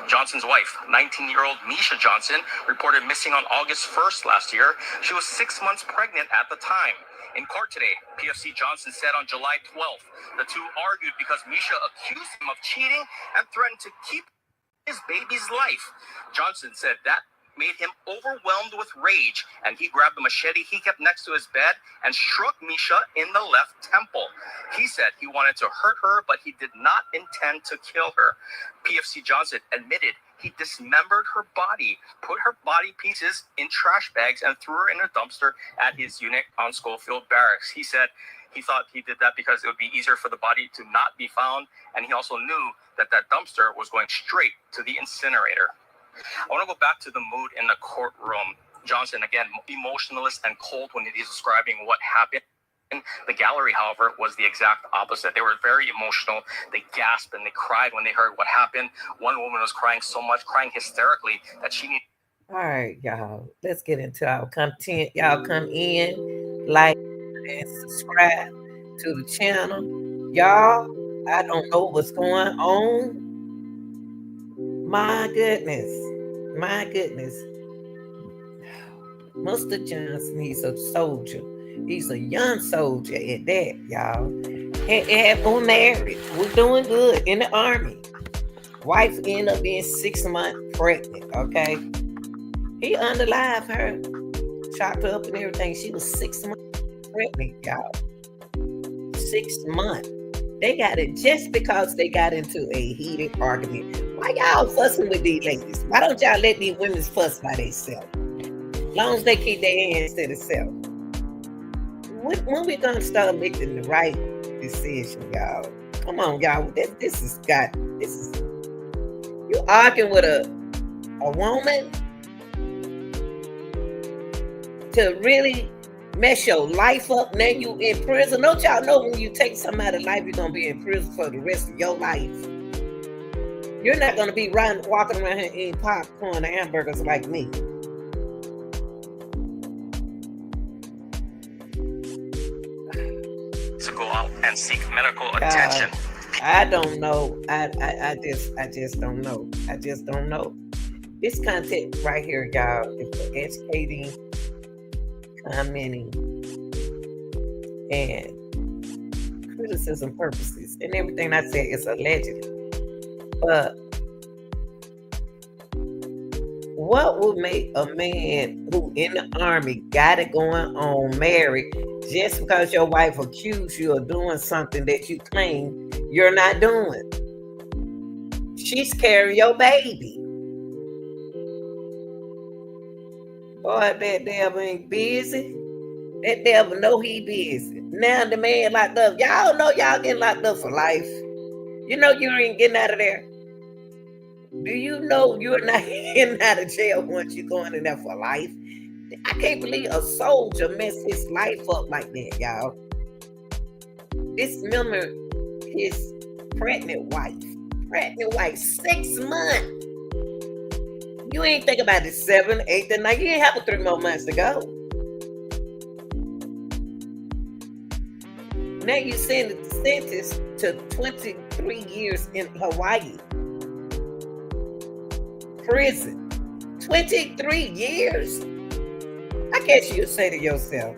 Johnson's wife, 19-year-old Misha Johnson, reported missing on August 1st last year. She was 6 months pregnant at the time. In court today, PFC Johnson said on July 12th, the two argued because Misha accused him of cheating and threatened to keep his baby's life. Johnson said that made him overwhelmed with rage, and he grabbed the machete he kept next to his bed and struck Misha in the left temple. He said he wanted to hurt her, but he did not intend to kill her. PFC Johnson admitted he dismembered her body, put her body pieces in trash bags, and threw her in a dumpster at his unit on Schofield Barracks. He said he thought he did that because it would be easier for the body to not be found, and he also knew that that dumpster was going straight to the incinerator. I want to go back to the mood in the courtroom. Johnson, again, emotionless and cold when he's describing what happened. The gallery, however, was the exact opposite. They were very emotional. They gasped and they cried when they heard what happened. One woman was crying so much, crying hysterically, that she needed. All right, y'all. Let's get into our content. Y'all come in, like, and subscribe to the channel. Y'all, I don't know what's going on. My goodness. My goodness. Mr. Johnson, he's a soldier. He's a young soldier at that, y'all. And we're married. We're doing good in the Army. Wife ended up being 6 months pregnant, okay? He unalived her, chopped her up and everything. She was 6 months pregnant, y'all. 6 months. They got it just because they got into a heated argument. Why y'all fussing with these ladies? Why don't y'all let these women fuss by themselves? As long as they keep their hands to themselves. When we gonna start making the right decision, y'all? Come on, y'all. This is you arguing with a woman to really mess your life up. Now you in prison. Don't y'all know when you take somebody's life, you're gonna be in prison for the rest of your life? You're not gonna be walking around here eating popcorn and hamburgers like me. To go out and seek medical attention. I don't know. I just don't know. I just don't know. This content right here, y'all, is for educating, commenting, and criticism purposes. And everything I said is allegedly. But what would make a man who in the Army got it going on married just because your wife accused you of doing something that you claim you're not doing? She's carrying your baby. Boy, that devil ain't busy. That devil know he busy. Now the man locked up. Y'all know y'all getting locked up for life. You know you ain't getting out of there. Do you know you're not getting out of jail once you're going in there for life? I can't believe a soldier messed his life up like that, y'all. Dismember his pregnant wife. 6 months. You ain't think about it 7, 8, and 9. You ain't have 3 more months to go. Now you send the sentence to 23 years in Hawaii. Prison. 23 years? I guess you'll say to yourself,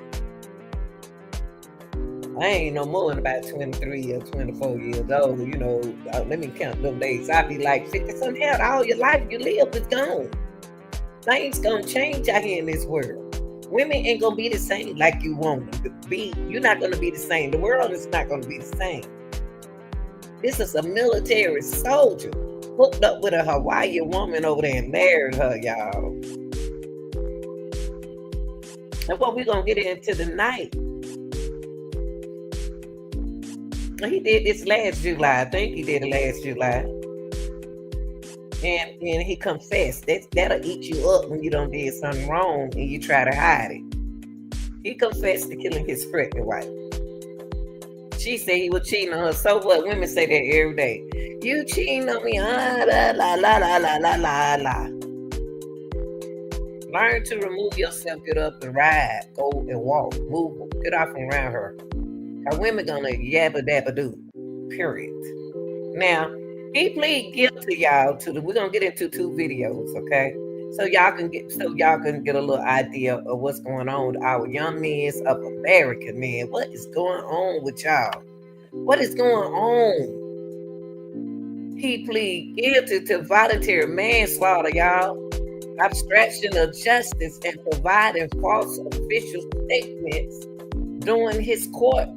I ain't no more than about 23 or 24 years old. You know, let me count them days. I'll be like 50 something. Hell, all your life you live is gone. Things gonna change out here in this world. Women ain't gonna be the same like you want them to be. You're not gonna be the same. The world is not gonna be the same. This is a military soldier hooked up with a Hawaiian woman over there and married her, y'all. And what we gonna get into tonight? He did this last July. I think he did it last July. And he confessed. That'll eat you up when you don't did something wrong and you try to hide it. He confessed to killing his pregnant wife. She said he was cheating on her. So what? Women say that every day. You cheating on me. La la la la la la la la. Learn to remove yourself. Get up and ride. Go and walk. Move. Get off and around her. Our women gonna yabba dabba do. Period. Now, He plead guilty, y'all. We're gonna get into two videos, okay? So y'all can get a little idea of what's going on with our young men of America, man. What is going on with y'all? What is going on? He plead guilty to voluntary manslaughter, y'all, obstruction of justice, and providing false official statements during his court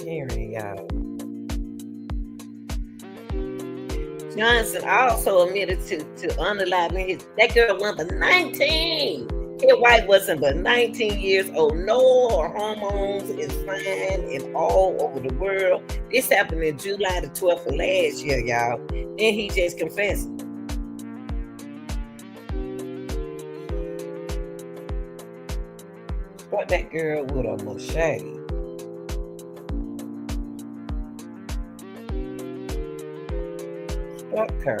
hearing, y'all. Johnson also admitted to unaliving his that girl was but 19. His wife wasn't but 19 years old. No hormones is fine and all over the world. This happened in July the 12th of last year, y'all. And he just confessed. Struck that girl with a machete. Struck her.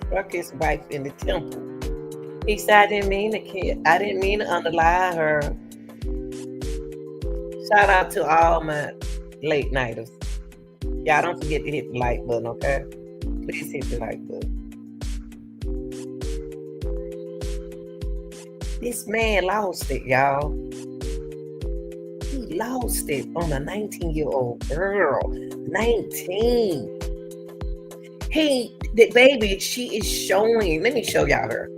Struck his wife in the temple. He said, I didn't mean to kill. I didn't mean to underlie her. Shout out to all my late nighters. Y'all don't forget to hit the like button, okay? Please hit the like button. This man lost it, y'all. He lost it on a 19-year-old girl. 19. The baby, she is showing. Let me show y'all her.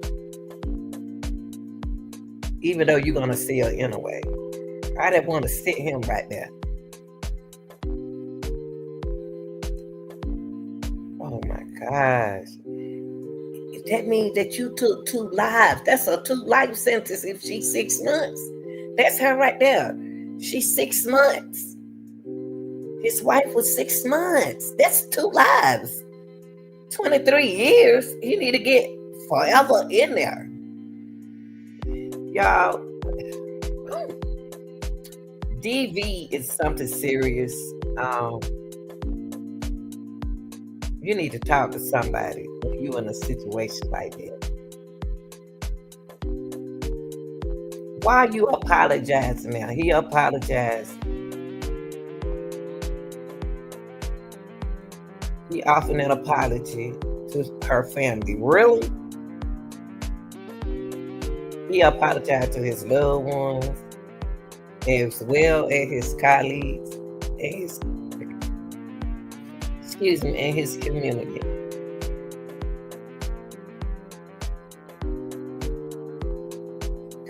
Even though you're gonna see her anyway. I didn't want to sit him right there. Oh my gosh. That means that you took 2 lives. That's a 2 life sentence if she's 6 months. That's her right there. She's 6 months. His wife was 6 months. That's 2 lives. 23 years. You need to get forever in there. Y'all, DV is something serious. You need to talk to somebody when you're in a situation like that. Why are you apologizing now? He apologized. He offered an apology to her family. Really? He apologized to his loved ones as well as his colleagues and his community.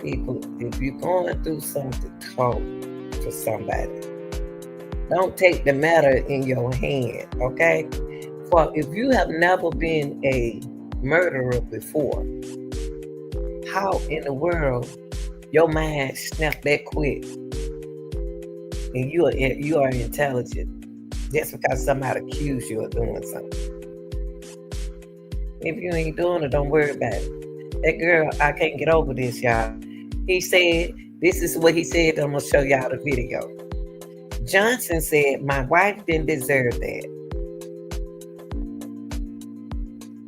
People, if you're going through something, talk to somebody. Don't take the matter in your hand, okay? For if you have never been a murderer before, how in the world your mind snapped that quick and you are intelligent just because somebody accused you of doing something? If you ain't doing it, don't worry about it. That girl, I can't get over this, y'all. He said, this is what he said. I'm going to show y'all the video. Johnson said, my wife didn't deserve that.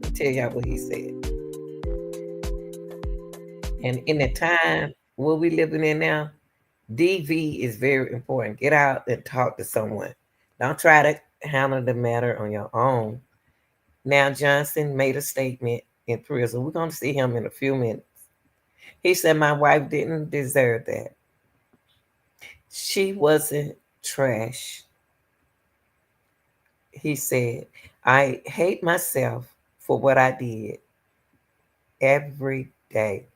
I'll tell y'all what he said. And in the time what we living in now, DV is very important. Get out and talk to someone. Don't try to handle the matter on your own. Now Johnson made a statement in prison. We're going to see him in a few minutes. He said, my wife didn't deserve that. She wasn't trash. He said, I hate myself for what I did every day.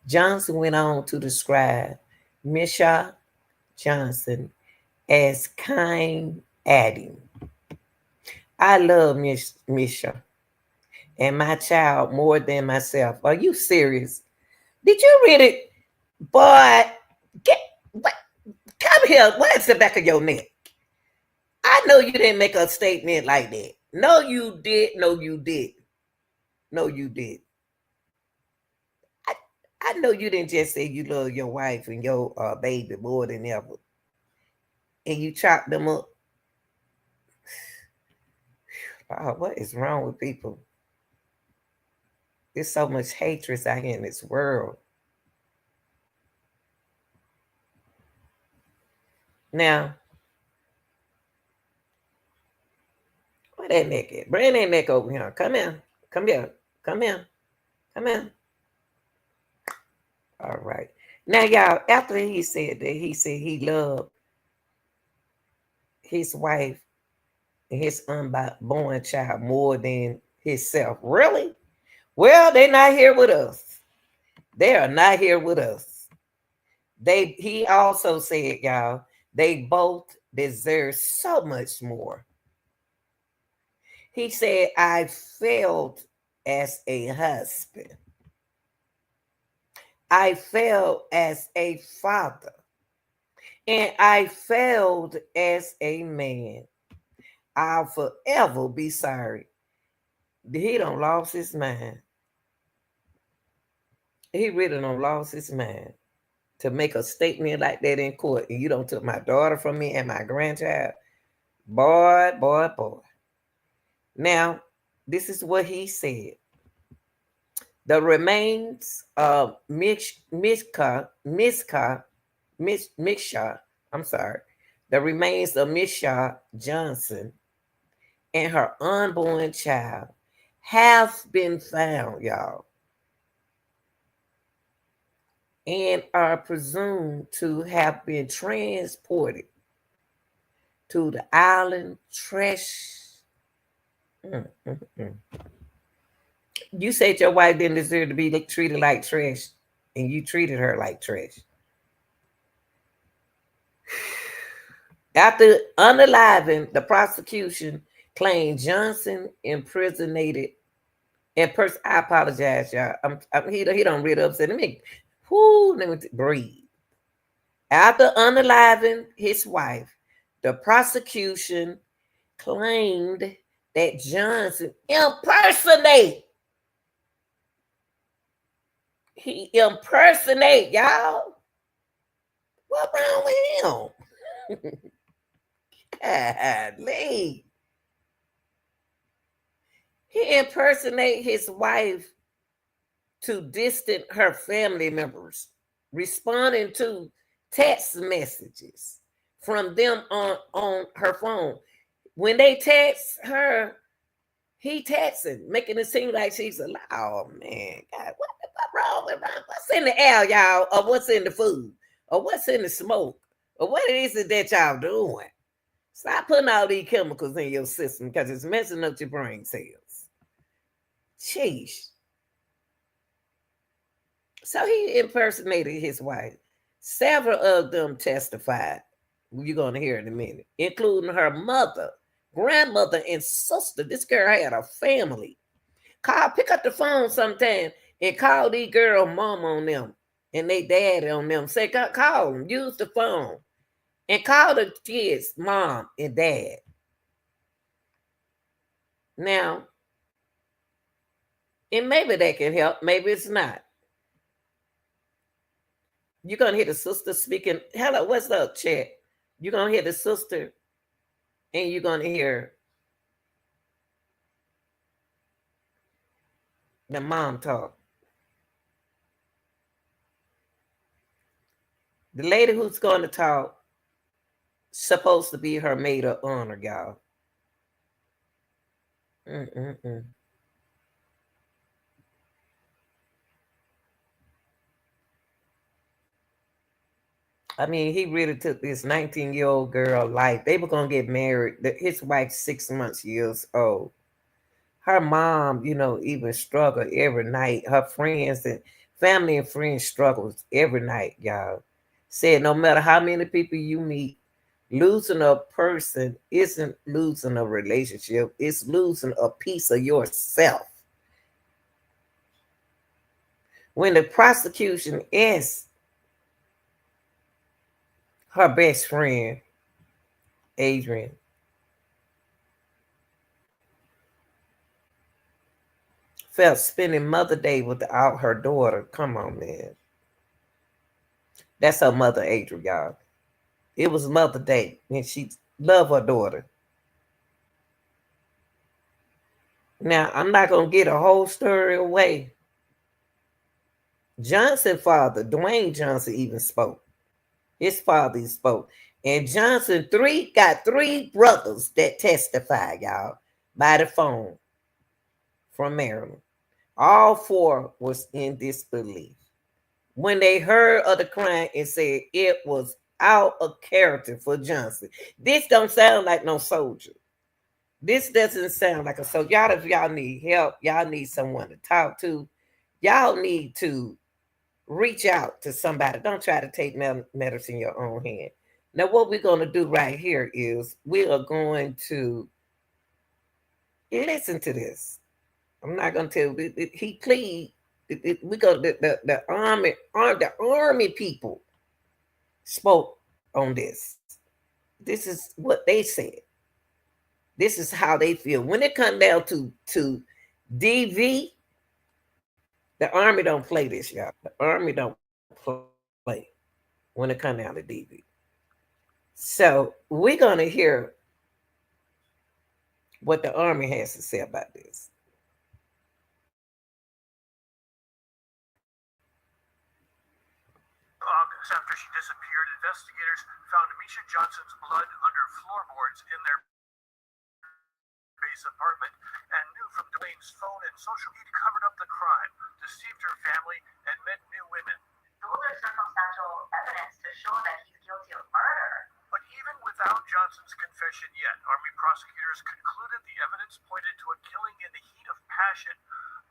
Johnson went on to describe Misha Johnson as kind, adding, I love Misha and my child more than myself. Are you serious? Did you read it? Boy, come here. What's the back of your neck? I know you didn't make a statement like that. No, you did. No, you did. No, you did. I know you didn't just say you love your wife and your baby more than ever. And you chop them up. Oh, what is wrong with people? There's so much hatred out here in this world. Now, where that neck at? Bring that neck over here. Come here. Come here. Come here. Come here. All right. Now, y'all, after he said that, he said he loved his wife and his unborn child more than himself. Really? Well, they're not here with us. They are not here with us. He also said, y'all, they both deserve so much more. He said, I failed as a husband. I failed as a father. And I failed as a man. I'll forever be sorry. He done lost his mind. He really done lost his mind to make a statement like that in court. And you don't took my daughter from me and my grandchild. Boy, boy, boy. Now, this is what he said. The remains of Mishka, I'm sorry, the remains of Misha Johnson and her unborn child have been found, y'all, and are presumed to have been transported to the island trash. You said your wife didn't deserve to be treated like trash, and you treated her like trash. After unaliving, the prosecution claimed Johnson impersonated. I apologize, y'all. He don't read upset. Let me breathe. After unaliving his wife, the prosecution claimed that Johnson He impersonate, y'all. What wrong with him? Golly. He impersonate his wife to distance her family members, responding to text messages from them on her phone. When they text her, he texting, making it seem like she's alive. Oh man, God, what wrong with what's in the air, y'all, or what's in the food, or what's in the smoke, or what is it that y'all doing? Stop putting all these chemicals in your system because it's messing up your brain cells. Sheesh. So he impersonated his wife. Several of them testified. You're going to hear in a minute, including her mother, grandmother, and sister. This girl had a family. Pick up the phone sometime and call these girl mom on them and they daddy on them. Say, call them, use the phone. And call the kids mom and dad. Now, and maybe that can help. Maybe it's not. You're going to hear the sister speaking. Hello, what's up, chat? You're going to hear the sister and you're going to hear the mom talk. The lady who's going to talk supposed to be her maid of honor, y'all. I mean, he really took this 19-year-old girl life. They were going to get married. His wife's 6 months years old. Her mom, even struggled every night. Her friends and family and friends struggled every night, y'all. Said no matter how many people you meet, losing a person isn't losing a relationship. It's losing a piece of yourself. When the prosecution asked her best friend, Adrian, felt spending Mother Day without her daughter. Come on, man. That's her mother, Adrian, y'all. It was Mother Day, and she loved her daughter. Now, I'm not going to get a whole story away. Johnson's father, Dwayne Johnson, even spoke. His father spoke. And Johnson got three brothers that testify, y'all, by the phone from Maryland. All four was in disbelief. When they heard of the crime and said it was out of character for Johnson. This don't sound like no soldier. This doesn't sound like a soldier. Y'all, if y'all need help, y'all need someone to talk to. Y'all need to reach out to somebody. Don't try to take matters in your own hand. Now, what we're going to do right here is we are going to listen to this. I'm not going to tell you. He plead. We go. The army people spoke on this. This is what they said. This is how they feel when it comes down to DV. The army don't play this, y'all. The army don't play when it comes down to DV. So we're gonna hear what the army has to say about this. August, after she disappeared, investigators found Misha Johnson's blood under floorboards in their base apartment and knew from Dwayne's phone and social media covered up the crime, deceived her family, and met new women. Those are circumstantial evidence to show that he's guilty of murder. But even without Johnson's confession yet, Army prosecutors concluded the evidence pointed to a killing in the heat of passion.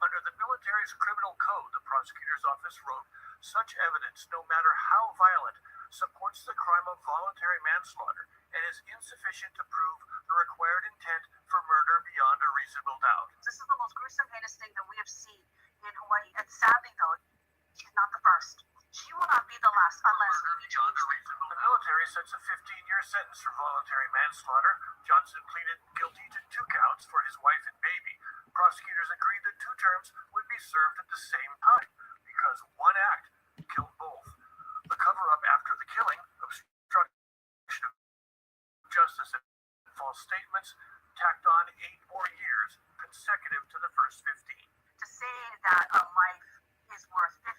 Under the military's criminal code, the prosecutor's office wrote, such evidence, no matter how violent, supports the crime of voluntary manslaughter and is insufficient to prove the required intent for murder beyond a reasonable doubt. This is the most gruesome, heinous thing that we have seen in Hawaii. And sadly, though, she's not the first. She will not be the last unless we change. The military sets a 15-year sentence for voluntary manslaughter. Johnson pleaded guilty to 2 counts for his wife and baby. Prosecutors agreed that 2 terms would be served at the same time because one act killed both. The cover-up after the killing, obstruction of justice and false statements, tacked on 8 more years consecutive to the first 15. To say that a life is worth 15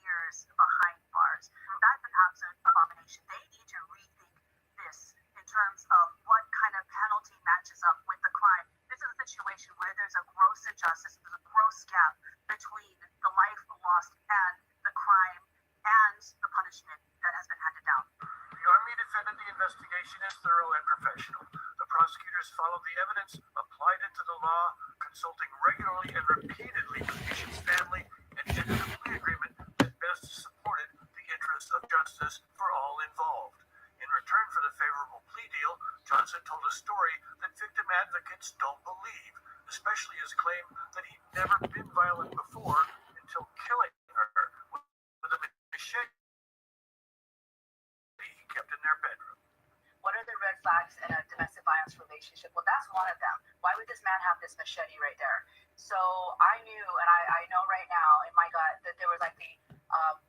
years behind bars, that's an absolute abomination. They need to rethink this in terms of what kind of penalty matches up with the crime. This is a situation where there's a gross injustice, there's a gross gap between the life lost and the crime and the punishment that has been handed down. The Army defended the investigation as thorough and professional. The prosecutors followed the evidence, applied it to the law, consulting regularly and repeatedly with Misha's family, and entered a plea agreement that best supported the interests of justice for all involved. In return for the favorable plea deal, Johnson told a story that victim advocates don't believe, especially his claim that he'd never been violent before until killing her with a machete he kept in their bedroom. What are the red flags in a domestic violence relationship? Well, that's one of them. Why would this man have this machete right there? So I knew, and I know right now in my gut that there was likely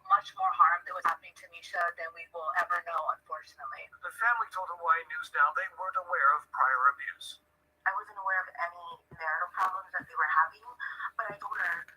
much more harm that was happening to Misha than we will ever know, unfortunately. The family told Hawaii News Now they weren't aware of prior abuse. I wasn't aware of any marital problems that they were having, but I told her,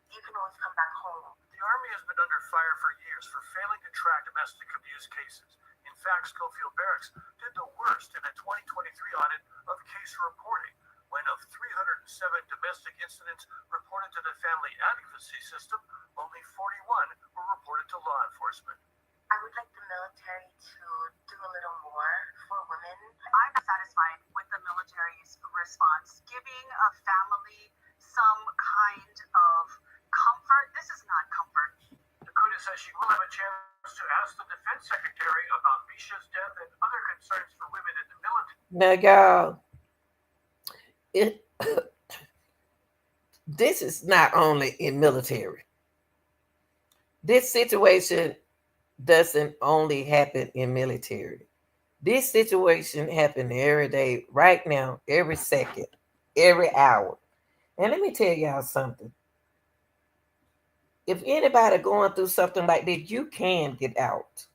you can always come back home. The Army has been under fire for years for failing to track domestic abuse cases. In fact, Schofield Barracks did the worst in a 2023 audit of case reporting, when of 307 domestic incidents reported to the Family Advocacy System, only 41 were reported to law enforcement. I would like the military to do a little more for women. I'm satisfied with the military's response, giving a family some kind of comfort. This is not comfort. Dakota says she will have a chance to ask the Defense Secretary about Misha's death and other concerns for women in the military. Now, y'all, this is not only in military. This situation doesn't only happen in military. This situation happens every day, right now, every second, every hour. And let me tell y'all something. If anybody going through something like this, you can get out.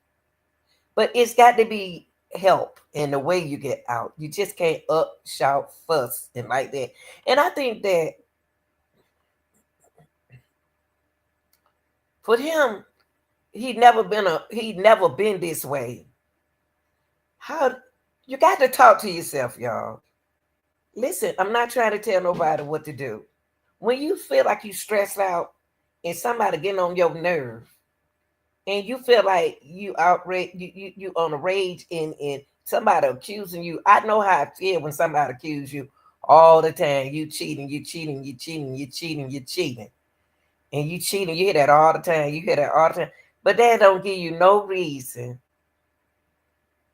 But it's got to be help in the way you get out. You just can't up, shout, fuss, and like that. And I think that for him, he'd never been this way. How you got to talk to yourself, y'all. Listen, I'm not trying to tell nobody what to do. When you feel like you stressed out and somebody getting on your nerve, and you feel like you outrage, you on a rage, and somebody accusing you. I know how I feel when somebody accuses you all the time. You cheating, you cheating, you cheating, you cheating, you cheating, and you cheating. You hear that all the time. You hear that all the time. But that don't give you no reason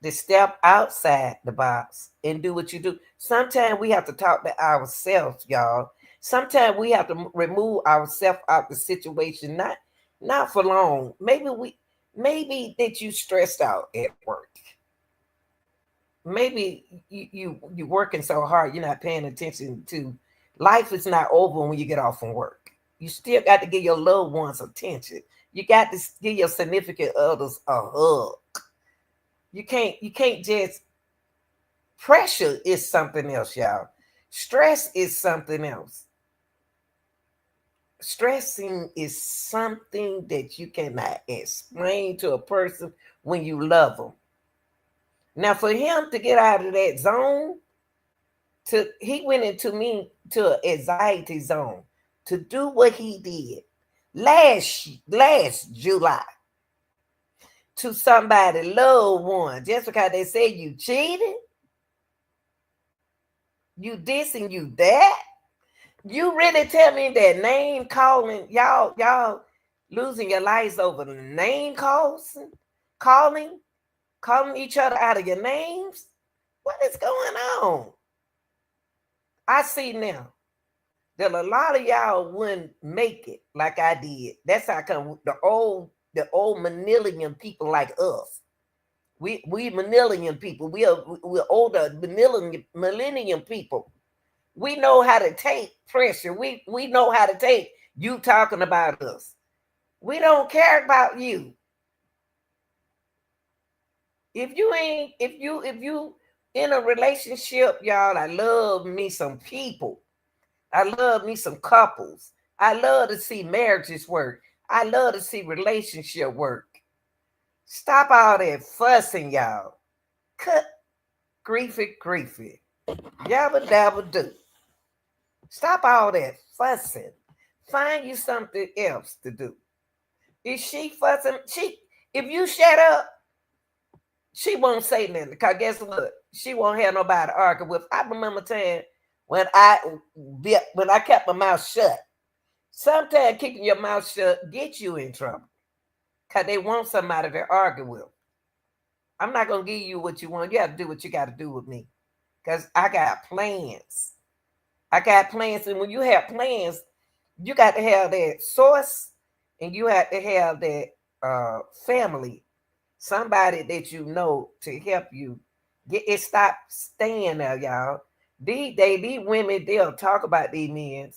to step outside the box and do what you do. Sometimes we have to talk to ourselves, y'all. Sometimes we have to remove ourselves out the situation, not for long. Maybe that you stressed out at work. Maybe you working so hard you're not paying attention to life is not over when you get off from work. You still got to give your loved ones attention. You got to give your significant others a hug. You can't just pressure is something else, y'all. Stress is something else. Stressing is something that you cannot explain to a person when you love them. Now, for him to get out of that zone, he went into me to an anxiety zone to do what he did last July to somebody loved one just because they say you cheated, you this and you that. You really tell me that name calling, y'all losing your lives over the name calling, calling each other out of your names? What is going on? I see now that a lot of y'all wouldn't make it like I did. That's how come the old millennium people like us. We millennium people. We're older millennium people. We know how to take pressure. We know how to take you talking about us. We don't care about you. If you in a relationship, y'all, I love me some people. I love me some couples. I love to see marriages work. I love to see relationship work. Stop all that fussing, y'all. Cut griefy. Yabba dabba do. Stop all that fussing. Find you something else to do. Is she fussing? If you shut up, she won't say nothing. Because guess what? She won't have nobody to argue with. I remember time when I kept my mouth shut. Sometimes keeping your mouth shut get you in trouble. Because they want somebody to argue with. I'm not going to give you what you want. You have to do what you got to do with me. Because I got plans. I got plans. And when you have plans, you got to have that source and you have to have that family, somebody that you know to help you get it. Stop staying there, y'all. These women, they'll talk about these men.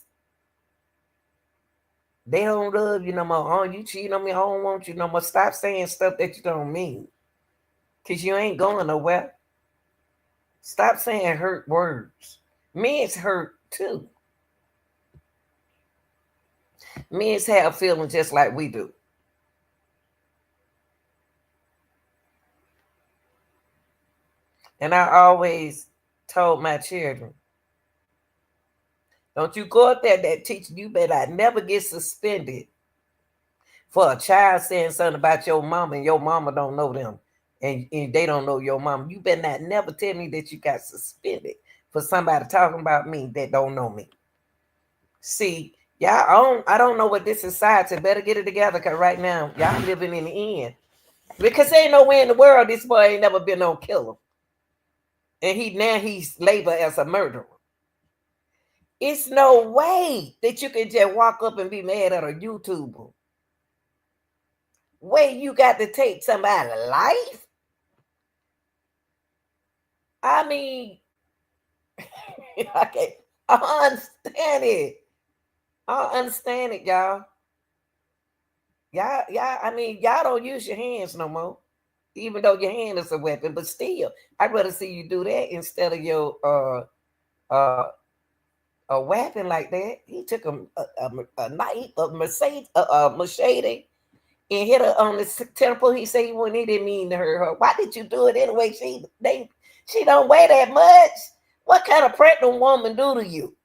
They don't love you no more. Oh, you cheating on me. I don't want you no more. Stop saying stuff that you don't mean. Because you ain't going nowhere. Stop saying hurt words. Men's hurt too. Men's have feelings just like we do. And I always told my children, don't you go up there that teacher, you better never get suspended for a child saying something about your mama and your mama don't know them and they don't know your mama. You better not never tell me that you got suspended for somebody talking about me that don't know me. See, y'all, I don't know what this society better get it together because right now y'all living in the end. Because there ain't nowhere in the world this boy ain't never been no killer. And he's labeled as a murderer. It's no way that you can just walk up and be mad at a YouTuber. Way you got to take somebody's life? I mean, okay, I understand it. I understand it, y'all. I mean, y'all don't use your hands no more. Even though your hand is a weapon, but still, I'd rather see you do that instead of your a weapon like that. He took a knife, a machete, and hit her on the temple. He said he didn't mean to hurt her. Why did you do it anyway? She don't weigh that much. What kind of pregnant woman do to you?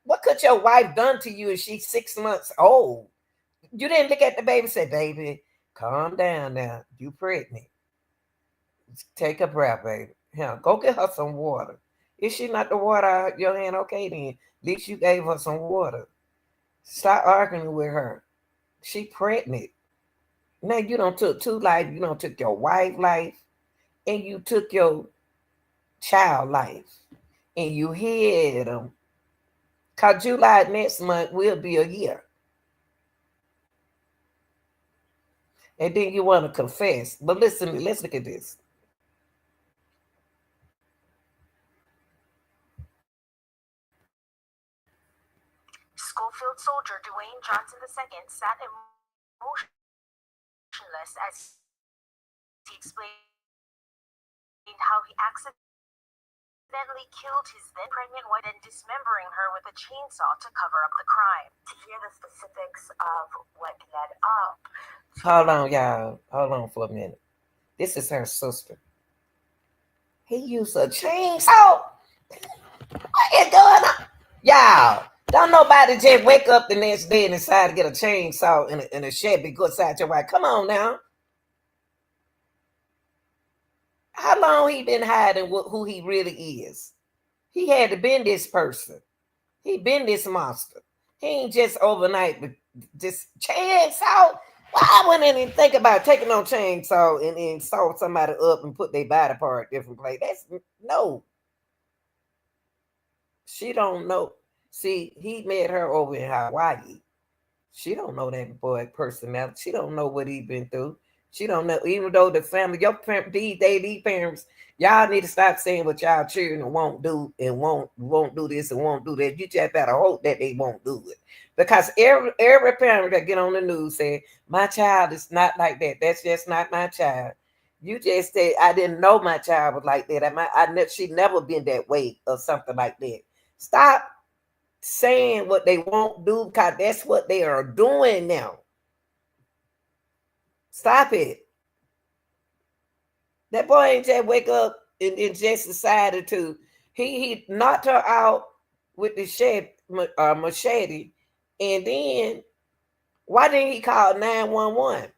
What could your wife done to you if she's 6 months old? You didn't look at the baby and say, baby, calm down now. You pregnant. Take a breath, baby. Yeah, go get her some water. If she not the water out your hand, okay then. At least you gave her some water. Stop arguing with her. She pregnant. Now you don't took two lives. You don't took your wife life, and you took your child life, and you hid them. Cause July next month will be a year, and then you want to confess. But listen, let's look at this. Schofield soldier Dwayne Johnson II sat emotionless as he explained how he accidentally killed his then pregnant wife and dismembering her with a chainsaw to cover up the crime. To hear the specifics of what led up. Hold on, y'all. Hold on for a minute. This is her sister. He used a chainsaw. What is going on? Y'all, don't nobody just wake up the next day and decide to get a chainsaw in a shed and go inside your wife. Come on now. How long he been hiding who he really is? He had to been this person. He been this monster. He ain't just overnight, but just chainsaw. Well, I wouldn't even think about taking on chainsaw and then saw somebody up and put their body part different place. That's no. She don't know. See, he met her over in Hawaii. She don't know that boy personality. She don't know what he been through. She don't know. Even though the family, your parents, these parents, y'all need to stop saying what y'all children won't do and won't do this and won't do that. You just better hope that they won't do it, because every parent that get on the news say my child is not like that. That's just not my child. You just say I didn't know my child was like that. She never been that way or something like that. Stop saying what they won't do, because that's what they are doing now. Stop it. That boy ain't just wake up and just decided to. He knocked her out with the machete, and then why didn't he call 911?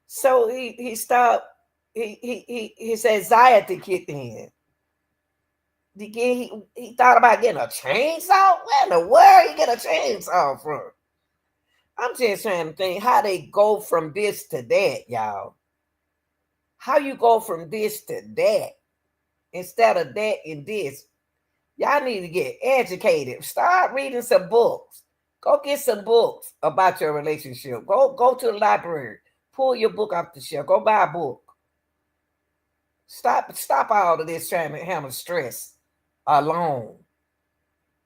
So he stopped. His anxiety kicked in. He thought about getting a chainsaw. Where in the world he get a chainsaw from? I'm just trying to think how they go from this to that, y'all. How you go from this to that instead of that and this? Y'all need to get educated. Start reading some books. Go get some books about your relationship. Go to the library. Pull your book off the shelf. Go buy a book. Stop all of this trying to handle stress alone.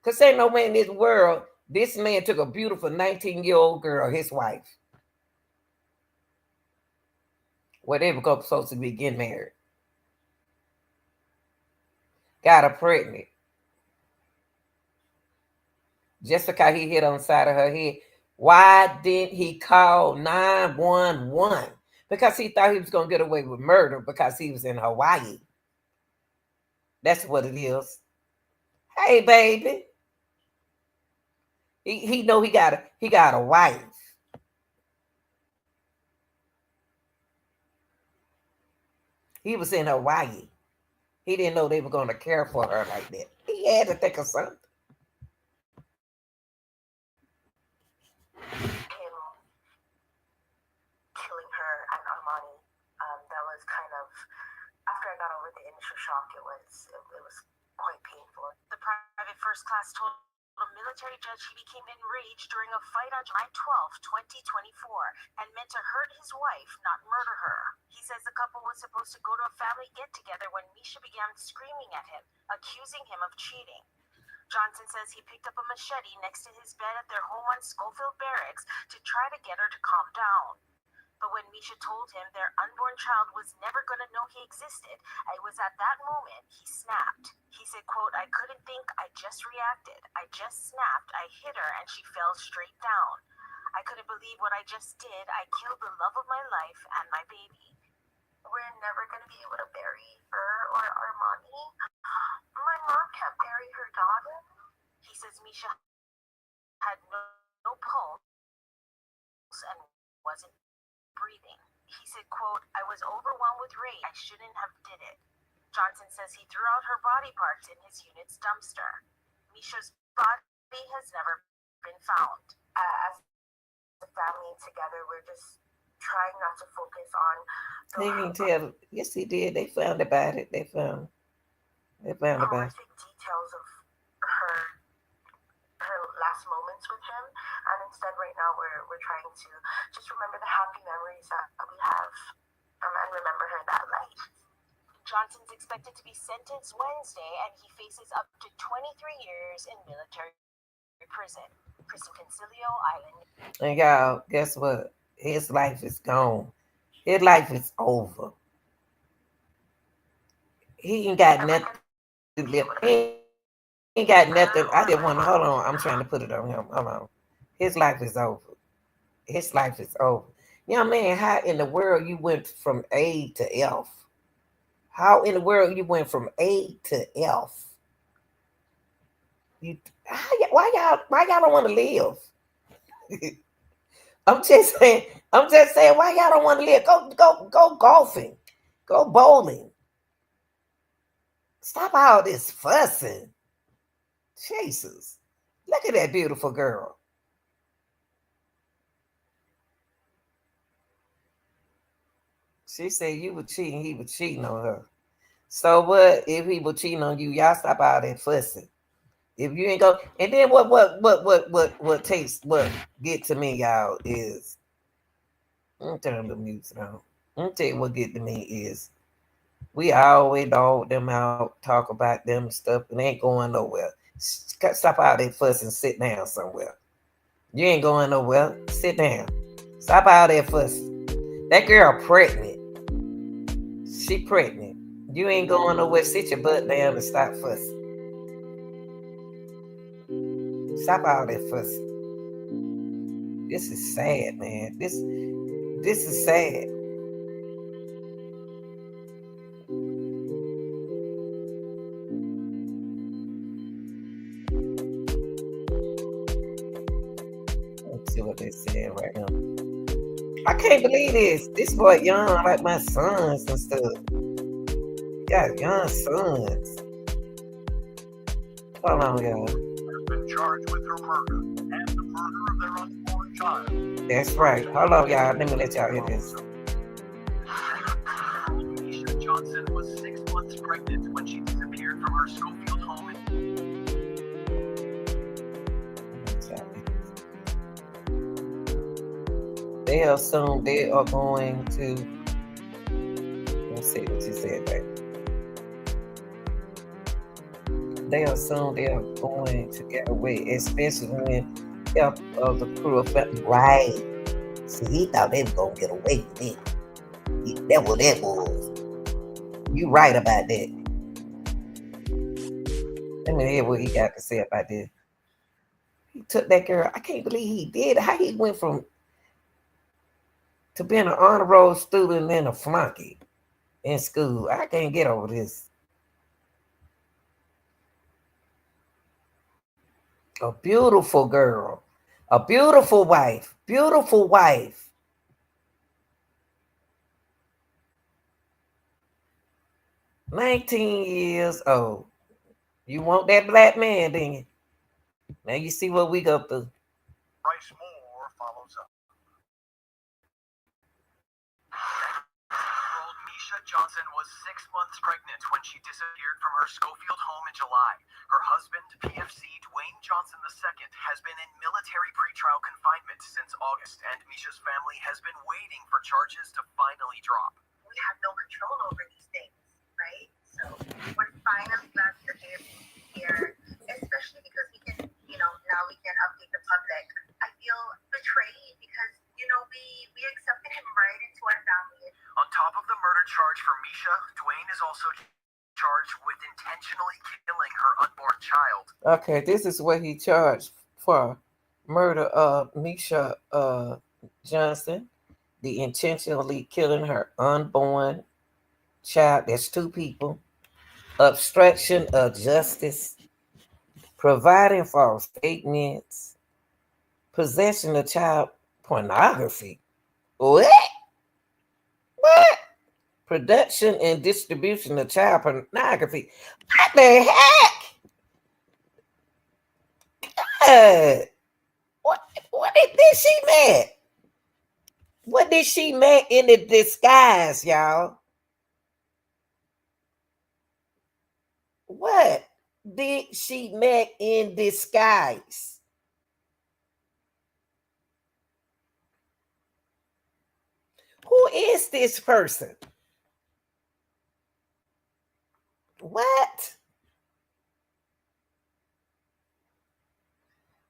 Because ain't no way in this world this man took a beautiful 19-year-old girl, his wife. Well, they were supposed to be getting married. Got her pregnant. Just because he hit on the side of her head. Why didn't he call 911? Because he thought he was going to get away with murder because he was in Hawaii. That's what it is. Hey, baby. He know he got a wife. He was in Hawaii. He didn't know they were going to care for her like that. He had to think of something. Killing her and Armani, that was kind of, after I got over the initial shock, it was quite painful. The private first class told a military judge he became enraged during a fight on July 12, 2024, and meant to hurt his wife, not murder her. He says the couple was supposed to go to a family get-together when Misha began screaming at him, accusing him of cheating. Johnson says he picked up a machete next to his bed at their home on Schofield Barracks to try to get her to calm down. But when Misha told him their unborn child was never going to know he existed, it was at that moment he snapped. He said, quote, "I couldn't think, I just reacted. I just snapped, I hit her, and she fell straight down. I couldn't believe what I just did. I killed the love of my life and my baby. We're never going to be able to bury her or our mommy. My mom can't bury her daughter. He says Misha had no pulse and wasn't breathing. He said, quote, I was overwhelmed with rage. I shouldn't have did it. Johnson says he threw out her body parts in his unit's dumpster. Misha's body has never been found. As a family together, we're just trying not to focus on He can tell. Yes, he did. They found about it. They found about it. horrific details of her last moments with him, and instead right now we're trying to just remember the happy memories that we have, and remember her that light. Johnson's expected to be sentenced Wednesday, and he faces up to 23 years in military prison. Concilio Island. And y'all, guess what? His life is gone. His life is over. He ain't got nothing to live. He ain't got nothing. I just want to hold on. I'm trying to put it on him. Hold on. His life is over. His life is over. Young man, how in the world you went from A to F? How in the world you went from A to F? Why y'all don't want to live? I'm just saying, why y'all don't want to live? Go golfing. Go bowling. Stop all this fussing. Jesus. Look at that beautiful girl. She said you were cheating, he was cheating on her. So what if he was cheating on you? Y'all stop all that fussing. If you ain't go, and then what get to me, y'all, is I'm turning the music on. I'm tell you what get to me is we always dog them out, talk about them stuff, and they ain't going nowhere. Stop all that fuss and sit down somewhere. You ain't going nowhere. Sit down. Stop all that fuss. That girl pregnant. She pregnant. You ain't going nowhere. Sit your butt down and stop fussing. Stop all that fussing. This is sad, man. This is sad. Let's see what they said right now. I can't believe this. This boy young, like my sons and stuff. Got young sons. Hold on, y'all. Has been charged with her murder and the murder of their unborn child. That's right. Hold on, y'all. Let me let y'all hear this. Misha Johnson was 6 months pregnant when she disappeared from her Schofield home. They assume they are going to. Let's see what you said there. They assume they are going to get away, especially when help of the crew of family. Right. See, he thought they were going to get away with it. That what that was. You right about that. Let me hear what he got to say about this. He took that girl. I can't believe he did. How he went from to being an honor roll student and a flunky in school. I can't get over this. A beautiful girl. A beautiful wife. Beautiful wife. $19 old. You want that black man, didn't you? Now you see what we go through. Bryce Moore follows up. Misha Johnson was 6 months pregnant when she disappeared from her Schofield home in July. Her husband, PFC Dwayne Johnson II, has been in military pretrial confinement since August, and Misha's family has been waiting for charges to finally drop. We have no control over these things, right? So we're finally glad that they're here, especially because we can, now we can update the public. I feel betrayed because, we accepted him right into our family. On top of the murder charge for Misha, Dwayne is also charged with intentionally killing her unborn child. Okay, this is what he charged for. murder of Misha Johnson, the intentionally killing her unborn child. That's two people. Obstruction of justice, providing false statements, possession of child pornography. What? What? Production and distribution of child pornography. What the heck? What did she make? What did she make in the disguise, y'all? What did she make in disguise? Who is this person? What?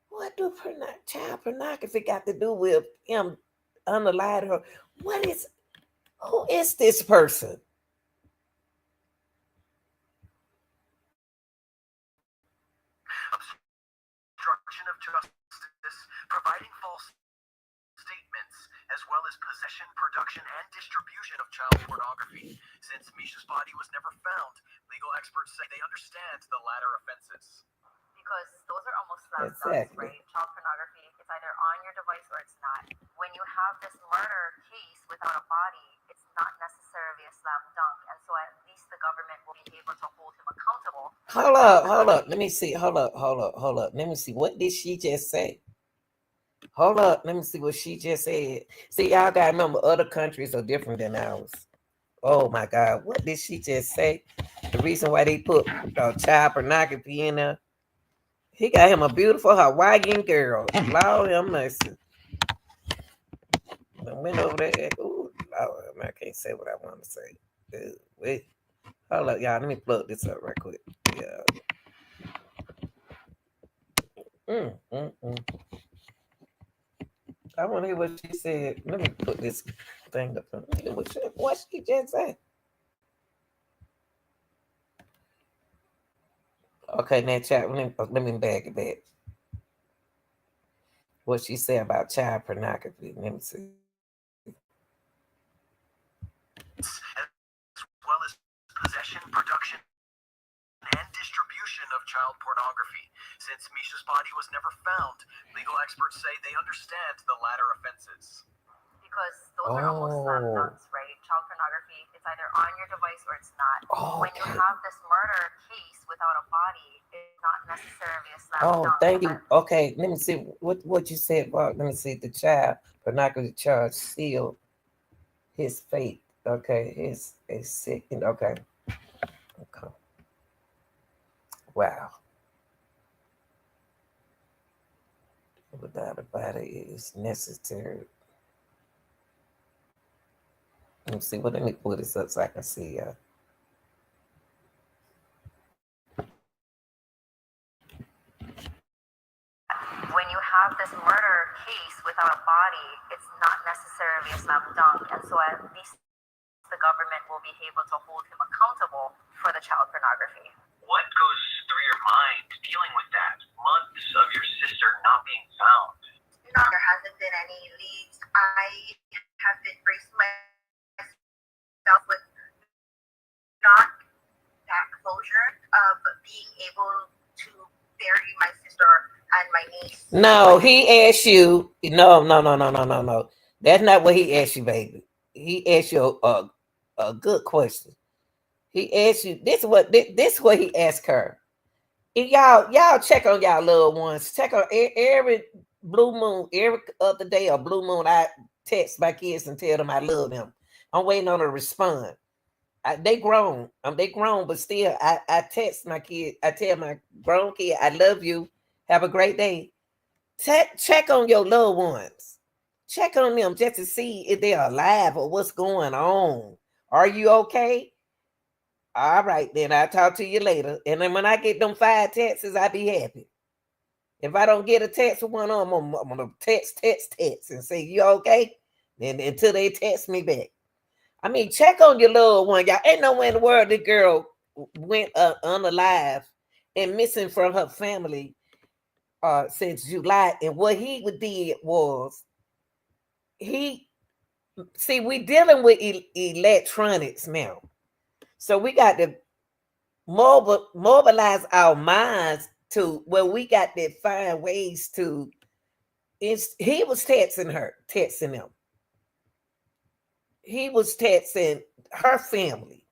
What do child pornography got to do with him unalive her? Who is this person? Obstruction of justice, providing false statements, as well as possession, production, and distribution of child pornography. Since Misha's body was never found, legal experts say they understand the latter offenses. Because those are almost slam dunks, Exactly. right? Child pornography, it's either on your device or it's not. When you have this murder case without a body, it's not necessarily a slam dunk, and so at least the government will be able to hold him accountable. Hold up. Let me see. Hold up. Let me see. What did she just say? Hold up. Let me see what she just said. See, y'all gotta remember other countries are different than ours. Oh my God. What did she just say? The reason why they put child pornography in there. He got him a beautiful Hawaiian girl. Lord have mercy. I went over there. Ooh, Lord, I can't say what I want to say. Wait. Hold up, y'all. Let me plug this up right quick. Yeah. I want to hear what she said. Let me put this thing up. What she just said. Okay, now chat. Let me bag it back. What she said about child pornography. Let me see. As well as possession, production, and distribution of child pornography. Since Misha's body was never found, legal experts say they understand the latter offenses. Because those are almost slam dunks, right? Child pornography, it's either on your device or it's not. When you have this murder case without a body, it's not necessarily a slam dunk. Thank you. Okay, let me see what you said about. Let me see the child pornography charge sealed his fate. Okay, his a second. Okay. Wow. Without a body is necessary. Let me see. Let me pull this up so I can see. When you have this murder case without a body, it's not necessarily a slam dunk, and so at least the government will be able to hold him accountable for the child pornography. What goes through your mind dealing with that? Months of your sister not being found. No, there hasn't been any leads. I have been bracing myself with not that closure of being able to bury my sister and my niece. No, he asked you. No. That's not what he asked you, baby. He asked you a good question. He asked you this is what he asked her. If y'all check on y'all loved ones. Check on every blue moon, every other day or blue moon. I text my kids and tell them I love them. I'm waiting on them to respond. They grown. They grown, but still, I text my kid. I tell my grown kid, I love you. Have a great day. Check on your loved ones. Check on them just to see if they're alive or what's going on. Are you okay? All right, then I'll talk to you later. And then when I get them 5 texts, I'll be happy. If I don't get a text from one of them, I'm gonna text and say, you okay? And until they text me back. I mean, check on your loved one, y'all. Ain't nowhere in the world the girl went unalive and missing from her family since July. And what he did was he see we dealing with electronics now, so we got to mobilize our minds to where we got to find ways to. He was texting them. He was texting her family.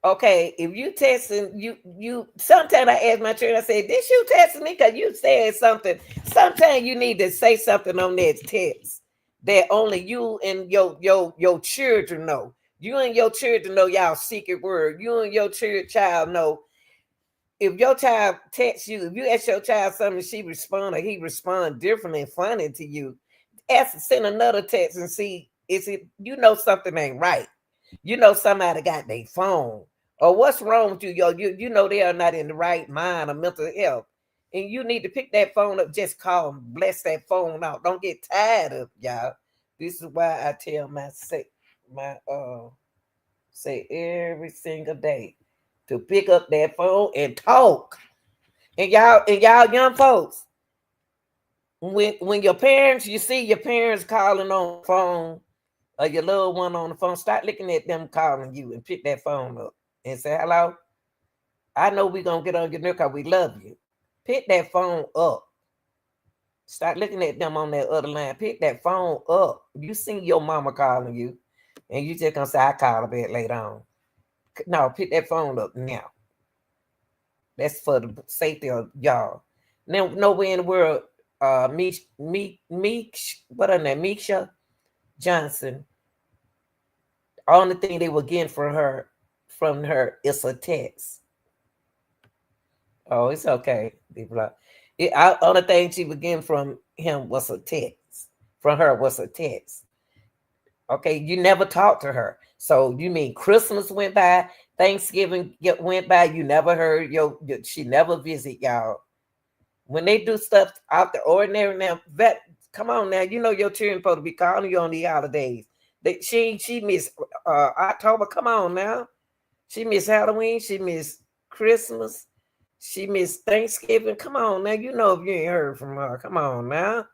Okay, if you texting you sometimes I ask my children, I say, did you texting me? Because you said something. Sometimes you need to say something on that text that only you and your children know. You and your children know y'all secret word. You and your child know. If your child texts you, if you ask your child something, she respond or he respond differently and funny to you, send another text and see, is it, you know, something ain't right. You know somebody got their phone. Or what's wrong with you? You know they are not in the right mind or mental health. And you need to pick that phone up, just call them, bless that phone out. Don't get tired of y'all. This is why I tell say every single day to pick up that phone and talk. And y'all young folks, when your parents, you see your parents calling on the phone or your little one on the phone, start looking at them calling you and pick that phone up and say, hello. I know we're gonna get on your nerve because we love you. Pick that phone up. Start looking at them on that other line. Pick that phone up. You see your mama calling you, and you just gonna say, I call her back later on. No, pick that phone up now. That's for the safety of y'all. Now, nowhere in the world, what her name, Misha Johnson. Only thing they were getting from her is a text. Oh, it's okay. Only thing she was getting from him was a text. From her was a text. Okay, you never talked to her. So you mean Christmas went by, Thanksgiving went by, you never heard she never visit y'all. When they do stuff out the ordinary now, come on now, you know your children supposed to be calling you on the holidays. She missed October. Come on now. She missed Halloween. She missed Christmas. She missed Thanksgiving. Come on now. You know if you ain't heard from her. Come on now.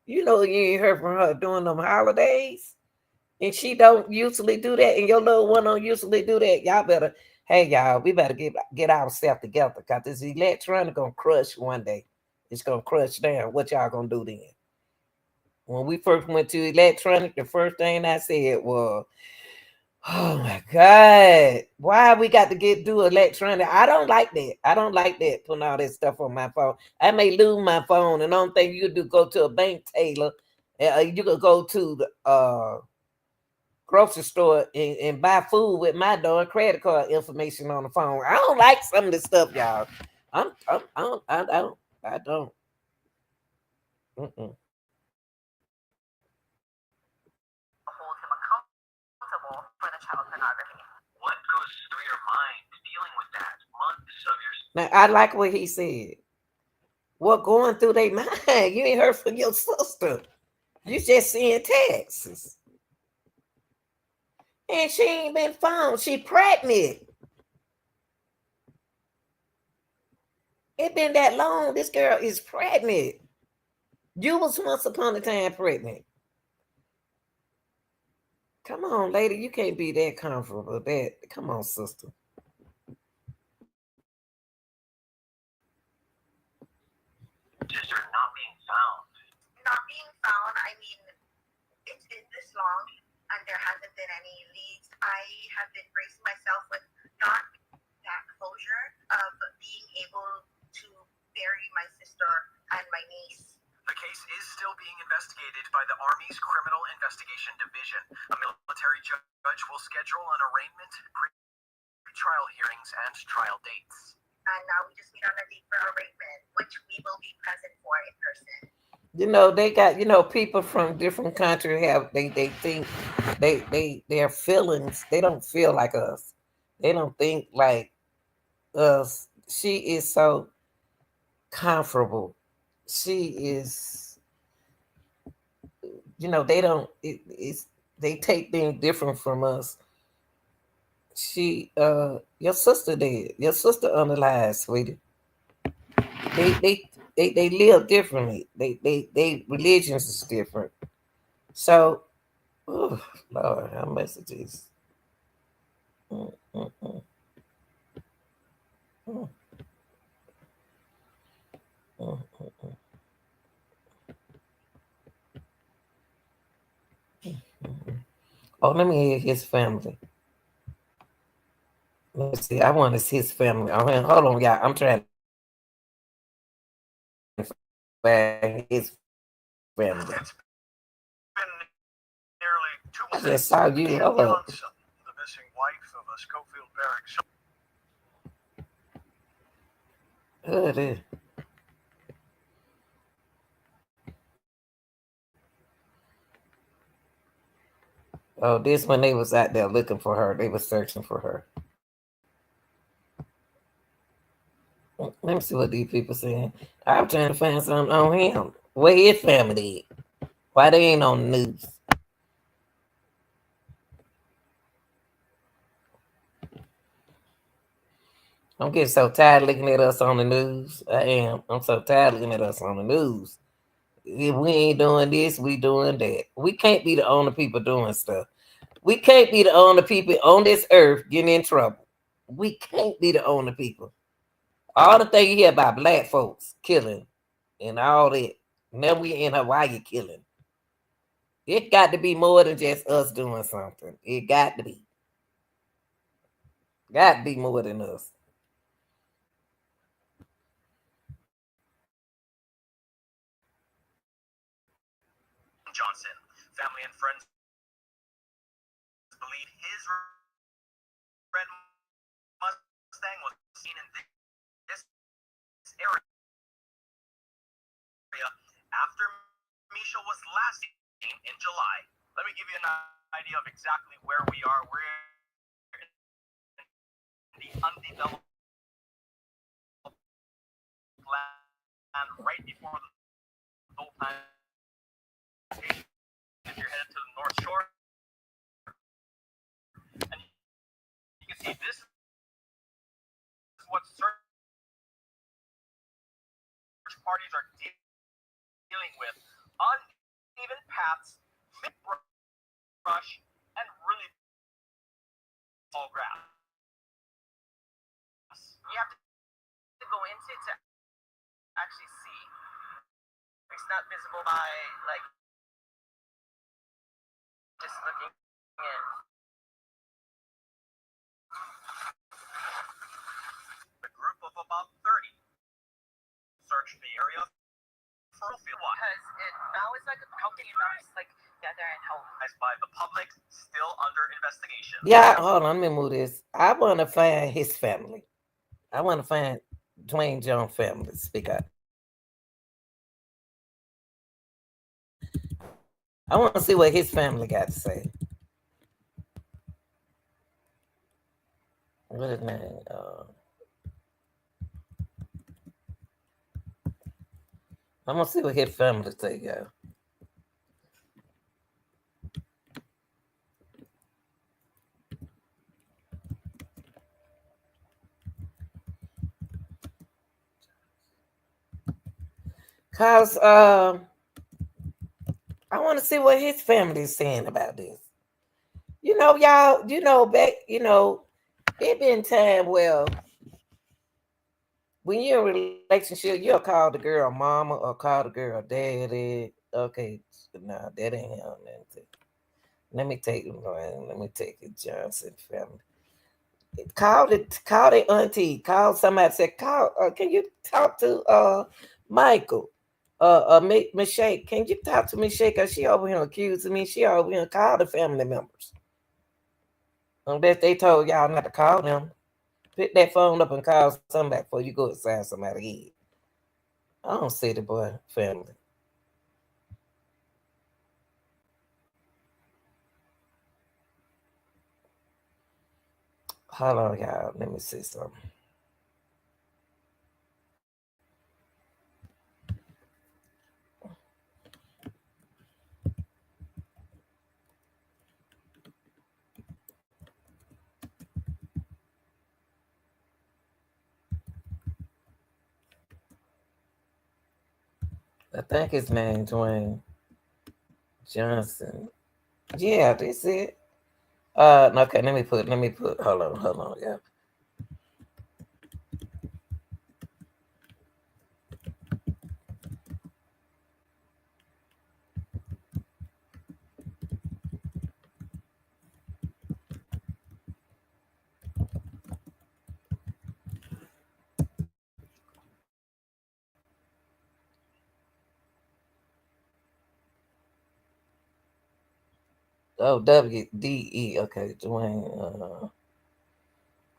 You know you ain't heard from her during them holidays. And she don't usually do that. And your little one don't usually do that. Y'all better, hey y'all, we better get ourselves together because this electronic gonna crush one day. It's gonna crush down. What y'all gonna do then? When we first went to electronic, the first thing I said was, oh my God, why we got to do electronic? I don't like that. I don't like that, putting all that stuff on my phone. I may lose my phone, and the only thing you can do go to a bank teller. You could go to the grocery store and buy food with my darn credit card information on the phone. I don't like some of this stuff, y'all. I don't. Mm-mm. Hold him accountable for the child pornography. What goes through your mind dealing with that? Months of your. Now, I like what he said. What going through their mind? You ain't heard from your sister. You just seeing texts. And she ain't been found. She pregnant. It been that long. This girl is pregnant. You was once upon a time pregnant. Come on, lady. You can't be that comfortable. Come on, sister. Sister not being found. Not being found, I mean, it's been this long and there hasn't been any leads. I have been bracing myself with not that closure of being able to bury my sister and my niece. The case is still being investigated by the Army's Criminal Investigation Division. A military judge will schedule an arraignment, pre-trial hearings, and trial dates. And now we just meet on a date for arraignment, which we will be present for in person. You know, they got, people from different countries have they think their feelings, they don't feel like us. They don't think like us. She is so comfortable. She is, they don't they take things different from us. your sister did. Your sister unalive, sweetie. They they they live differently. They religions is different. So, oh, Lord, how messages. Mm, mm, mm, mm, mm, mm, mm. Oh, let me hear his family. Let me see. I want to see his family. Oh, hold on, y'all. I'm trying to find his family. It's been nearly 2 I months just saw since you. Michelle Hold up. Johnson, the missing wife of a Schofield barracks. Who it is? Oh, this when they was out there looking for her. They was searching for her. Let me see what these people saying. I'm trying to find something on him. Where his family is. Why they ain't on the news? I'm getting so tired of looking at us on the news. I am. I'm so tired of looking at us on the news. If we ain't doing this, we doing that. We can't be the only people doing stuff. We can't be the only people on this earth getting in trouble. We can't be the only people. All the thing you hear about black folks killing and all that. Now we in Hawaii killing. It got to be more than just us doing something. It got to be. Got to be more than us. Johnson, family and friends believe his red Mustang was seen in this area after Misha was last seen in July. Let me give you an idea of exactly where we are. We're in the undeveloped land right before the Gold Time. If you're headed to the North Shore, and you can see this is what search parties are dealing with: uneven paths, thick brush, and really tall grass. You have to go into it to actually see. It's not visible by like just looking in. A group of about 30 searched the area for a field walk. Because now it's like, how can you not just like get there and help? By the public, still under investigation. Yeah, hold on, let me move this. I want to find his family. I want to find Dwayne Jones' family. Speak up. I want to see what his family got to say. What is his name? I'm gonna see what his family say, y'all. Cause I want to see what his family is saying about this. You know, y'all. You know, back. You know, it been time. Well, when you're in a relationship, you'll call the girl mama or call the girl daddy. Okay, nah, that ain't how nothing. Let me take Let me take it, Johnson family. Call the auntie. Call somebody. Say, call. Can you talk to Michael? Michelle. Can you talk to Michelle? Cause she over here accusing me. She over here call the family members. Unless they told y'all not to call them. Pick that phone up and call somebody before you go inside somebody's head. I don't see the boy family. Hold on, y'all. Let me see something. I think his name Dwayne Johnson. Yeah, this it. Okay, let me put, hold on, yeah. Oh, WDE. Okay, Dwayne.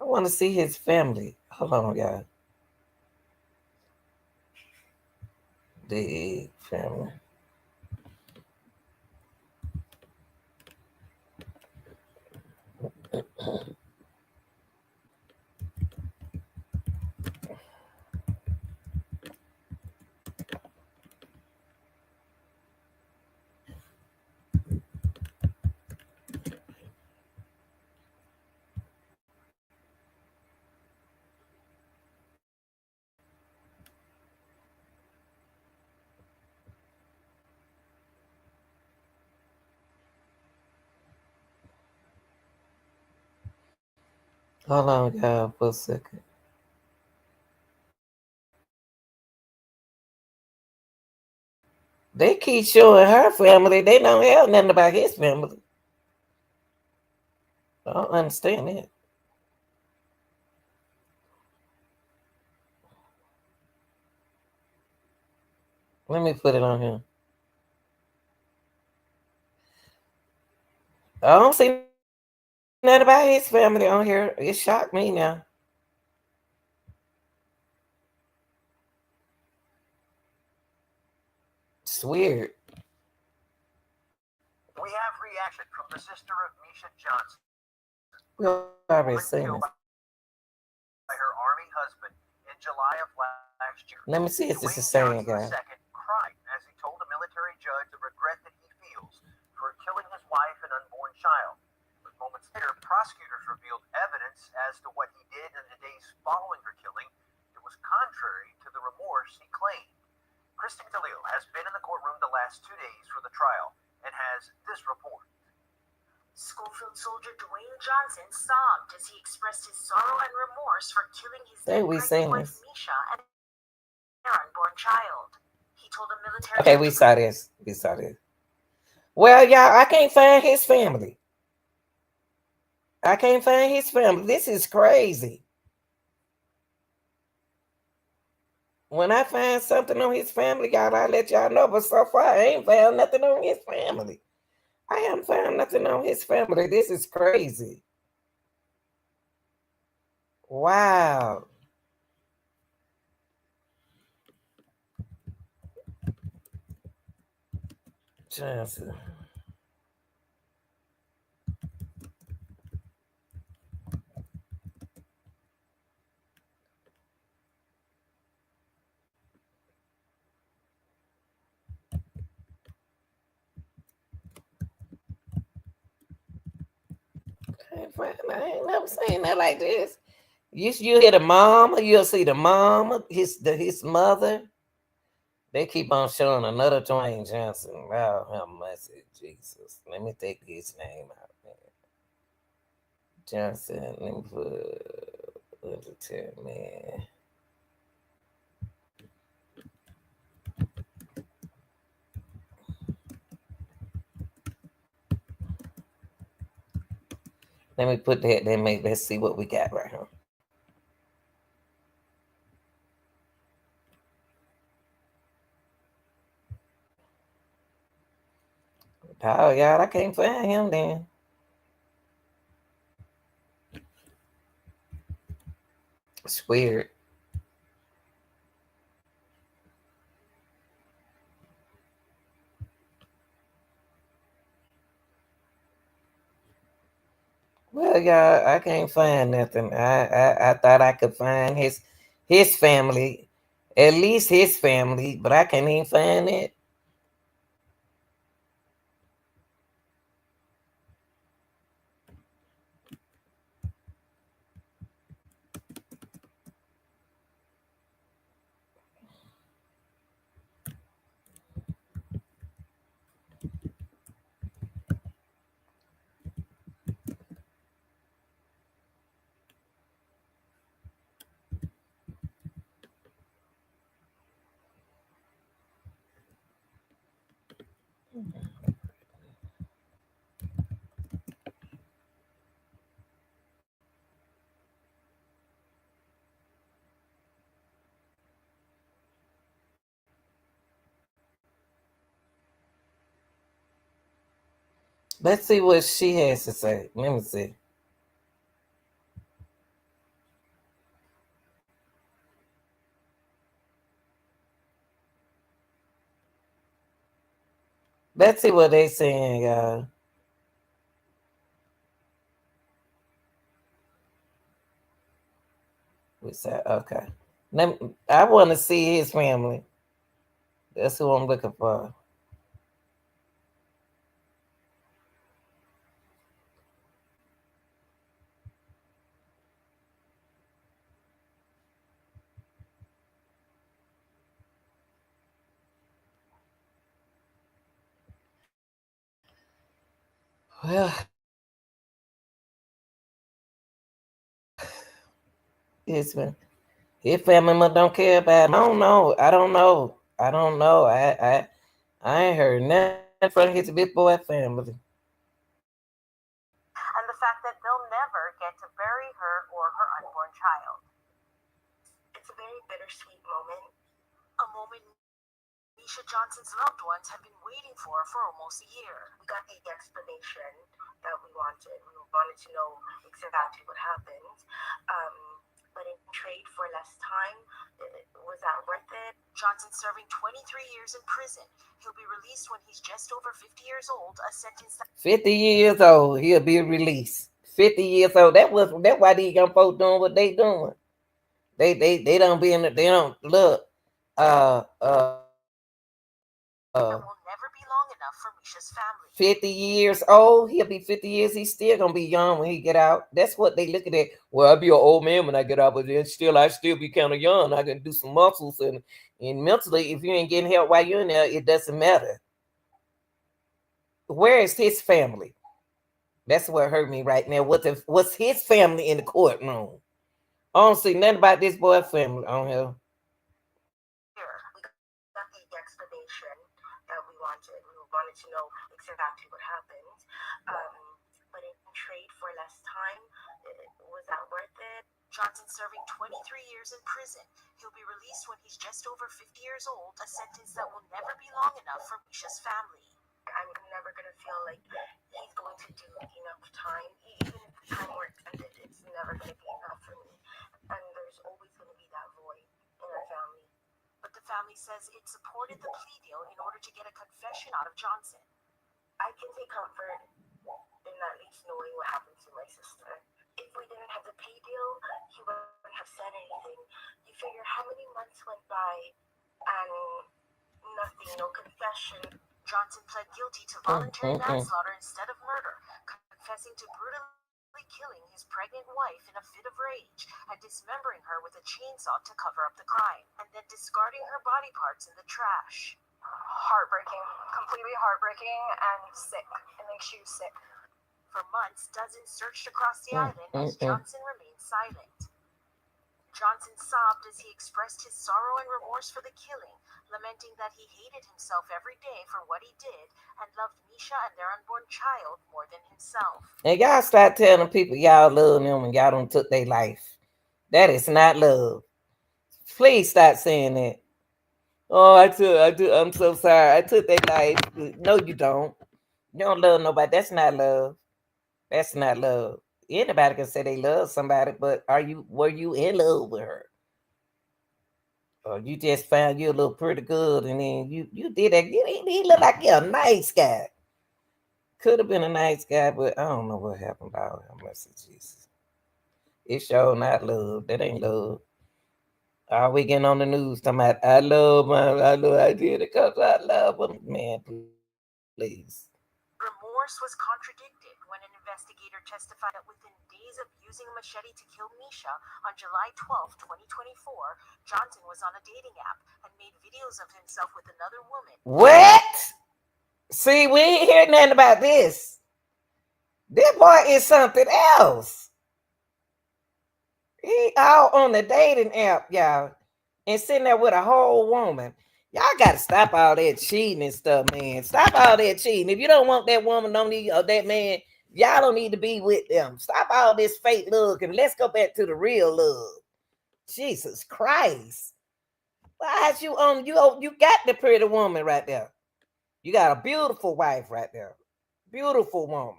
I want to see his family. Hold on, y'all. The family. Hold on, y'all, for a second. They keep showing her family. They don't have nothing about his family. I don't understand that. Let me put it on here. I don't see nothing about his family on here. It shocked me now. It's weird. We have reaction from the sister of Misha Johnson, We already woman seen killed this. by her Army husband in July of last year. Let me see if this is the Dwayne same Johnson guy. II cried as he told a military judge the regret that he feels for killing his wife and unborn child. But moments later, prosecutors revealed evidence as to what he did in the days following her killing that was contrary to the remorse he claimed. Kristen DeLeo has been in the courtroom the last 2 days for the trial and has this report. Schofield soldier Dwayne Johnson sobbed as he expressed his sorrow and remorse for killing his Hey, then we pregnant seen wife this. Misha and their unborn child. He told a military Okay, we saw this. We saw this. Well, y'all, I can't find his family. I can't find his family. This is crazy. When I find something on his family, y'all, I'll let y'all know. But so far, I ain't found nothing on his family. I haven't found nothing on his family. This is crazy. Wow. Johnson. I ain't never seen that like this. You hear the mama, you'll see the mama, his mother. They keep on showing another Dwayne Johnson. Wow, have mercy, Jesus. Let me take his name out. Johnson, let me put man. Let me put that. Let's see what we got right here. Oh, y'all, I can't find him then. It's weird. Well, y'all, I can't find nothing. I thought I could find his family, at least his family, but I can't even find it. Let's see what she has to say. Let me see. Let's see what they saying, y'all. We said okay. I want to see his family. That's who I'm looking for. Well, his his family member don't care about him. I don't know. I don't know. I don't know. I ain't heard nothing from his big boy family. And the fact that they'll never get to bury her or her unborn child. It's a very bittersweet moment. A moment Misha Johnson's loved ones have been waiting for almost a year. We got the explanation that we wanted. We wanted to know exactly what happened. But in trade for less time, was that worth it? Johnson serving 23 years in prison. He'll be released when he's just over 50 years old, a sentence that 50 years old, he'll be released. 50 years old. That's why these young folks doing what they doing. They don't be in the, they don't look. will never be long enough for Misha's family. 50 years old, he'll be 50 years. He's still gonna be young when he get out. That's what they looking at. Well, I'll be an old man when I get out, but then I still be kind of young. I can do some muscles and mentally, if you ain't getting help while you're in there, it doesn't matter. Where is his family? That's what hurt me right now. What's his family in the courtroom? I don't see nothing about this boy family on here. Here, we got the explanation that we wanted. We wanted to know exactly what happened. But in trade for less time, was that worth it? Johnson serving 23 years in prison. He'll be released when he's just over 50 years old, a sentence that will never be long enough for Misha's family. I'm never going to feel like he's going to do enough time. Even if the time were extended, it's never going to be enough for me. And there's always going to be that void in our family. But the family says it supported the plea deal in order to get a confession out of Johnson. I can take comfort in at least knowing what happened to my sister. If we didn't have the plea deal, he wouldn't have said anything. You figure how many months went by and nothing, no confession. Johnson pled guilty to voluntary manslaughter instead of murder, confessing to brutally killing his pregnant wife in a fit of rage and dismembering her with a chainsaw to cover up the crime, and then discarding her body parts in the trash. Heartbreaking. Completely heartbreaking and sick. It makes you sick. For months, dozens searched across the island as Johnson remained silent. Johnson sobbed as he expressed his sorrow and remorse for the killing, lamenting that he hated himself every day for what he did and loved Misha and their unborn child more than himself. And y'all start telling people y'all love them and y'all don't took their life. That is not love. Please stop saying that. Oh, I'm so sorry. I took their life. No, you don't. You don't love nobody. That's not love. That's not love. Anybody can say they love somebody, but were you in love with her? Or you just found you a little pretty good and then you did that. He looked like you're a nice guy. Could have been a nice guy, but I don't know what happened about him. Mercy Jesus. It sure not love. That ain't love. All we getting on the news talking about I love I did it because I love him. Man, please. Remorse was contradicted when an investigator testified that within days of using a machete to kill Misha on July 12, 2024, Johnson was on a dating app and made videos of himself with another woman. What? See, we ain't heard nothing about this. This boy is something else. He out on the dating app, y'all, and sitting there with a whole woman. Y'all got to stop all that cheating and stuff, man. Stop all that cheating. If you don't want that woman, don't need or that man, y'all don't need to be with them. Stop all this fake love and let's go back to the real love. Jesus Christ. Why is you on you got the pretty woman right there. You got a beautiful wife right there. Beautiful woman.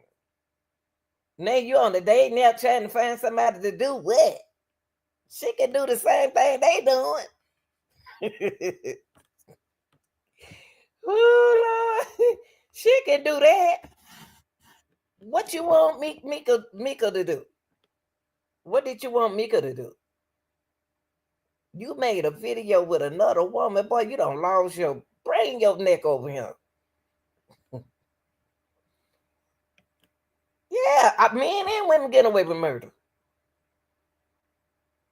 Now you on the dating app trying to find somebody to do what? She can do the same thing they doing. Ooh, Lord. She can do that. What you want Mika to do? What did you want Mika to do? You made a video with another woman, boy. You don't lost your bring your neck over here. Yeah, men and women get away with murder.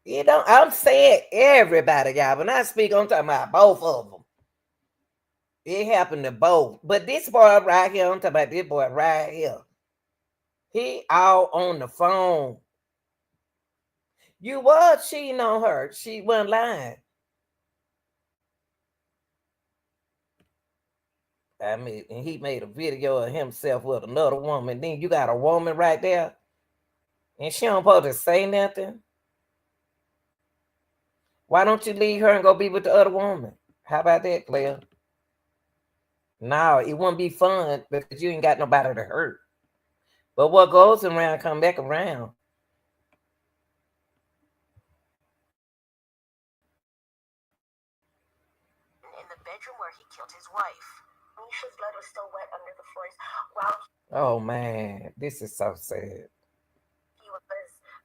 You know, I'm saying everybody, y'all. When I speak, I'm talking about both of them. It happened to both. But this boy right here, I'm talking about this boy right here. He all on the phone. You was cheating on her. She wasn't lying. I mean, and he made a video of himself with another woman. Then you got a woman right there, and she don't supposed to say nothing. Why don't you leave her and go be with the other woman? How about that, player? No, it wouldn't be fun because you ain't got nobody to hurt. But what goes around come back around. In the bedroom where he killed his wife. Misha's blood was still wet under the floors while Oh man, this is so sad. he was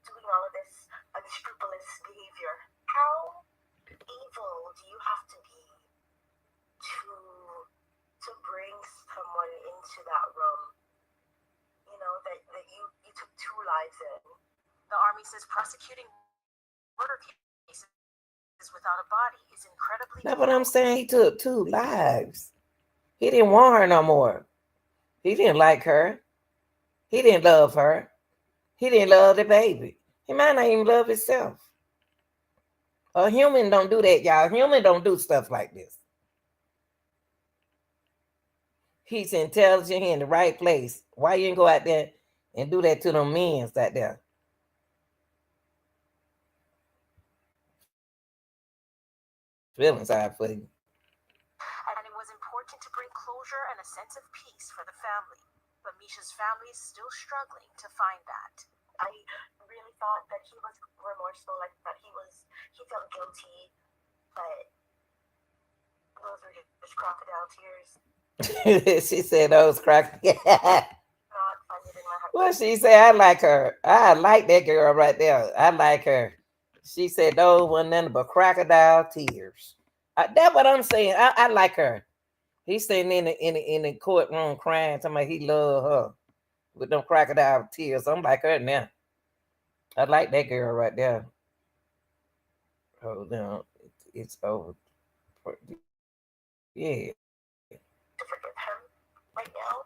doing all of this unscrupulous behavior. How evil do you have to be to bring someone into that room? You know, that you took two lives in. The Army says prosecuting murder cases without a body is incredibly. That's what I'm saying. He took 2 lives. He didn't want her no more. He didn't like her. He didn't love her. He didn't love the baby. He might not even love himself. A human don't do that, y'all. Human don't do stuff like this. He's intelligent, he in the right place. Why you didn't go out there and do that to them men out there? Feeling sorry for you. And it was important to bring closure and a sense of peace for the family. But Misha's family is still struggling to find that. I really thought that he was remorseful, like that he felt guilty, but those were just crocodile tears. She said those crack. Not funded in my heart. Well, she said, I like her. I like that girl right there. I like her. She said those wasn't nothing but crocodile tears. That's what I'm saying. I like her. He's sitting in the courtroom crying, talking about he love her with them crocodile tears. I'm like her now. I like that girl right there. Hold on, it's over. Yeah. To forgive him right now.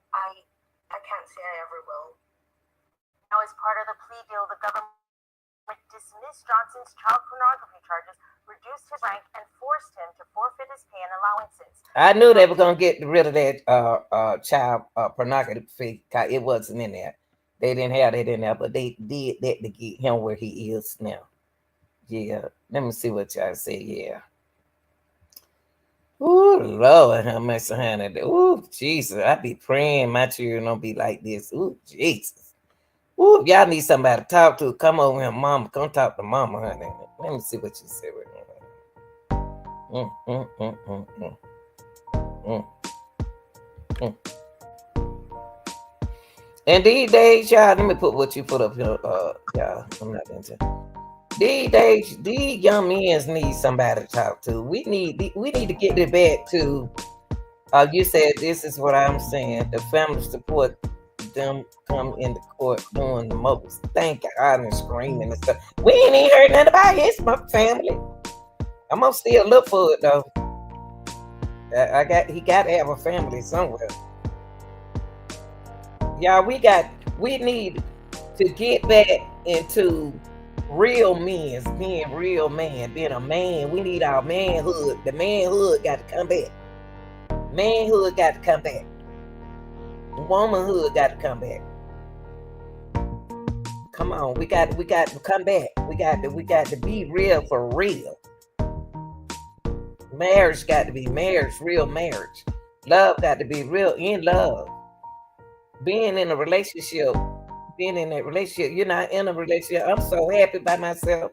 I can't say I ever will. Now, as part of the plea deal, the government dismissed Johnson's child pornography charges, reduced his rank, and forced him to forfeit his pay and allowances. I knew they were gonna get rid of that child pornography. It wasn't in there. They didn't have that in there, but they did that to get him where he is now. Yeah. Let me see what y'all say. Yeah. Ooh, Lord, how much honey. Ooh, Jesus. I be praying my children don't be like this. Ooh, Jesus. Ooh, y'all need somebody to talk to. Come over here, mama. Come talk to mama, honey. Let me see what you say right now. And these days, y'all, let me put what you put up here. Y'all, I'm not into. These days, these young men need somebody to talk to. We need to get it back to. You said this is what I'm saying. The family support them come in the court doing the most. Thank God and screaming and stuff. We ain't even heard nothing about his family. I'm gonna still look for it though. He got to have a family somewhere. Y'all, we need to get back into real men, being real man, being a man. We need our manhood. The manhood got to come back. Manhood got to come back. Womanhood got to come back. Come on, we got to come back. We got to be real for real. Marriage got to be marriage, real marriage. Love got to be real in love. Being in a relationship, being in that relationship, you're not in a relationship. I'm so happy by myself.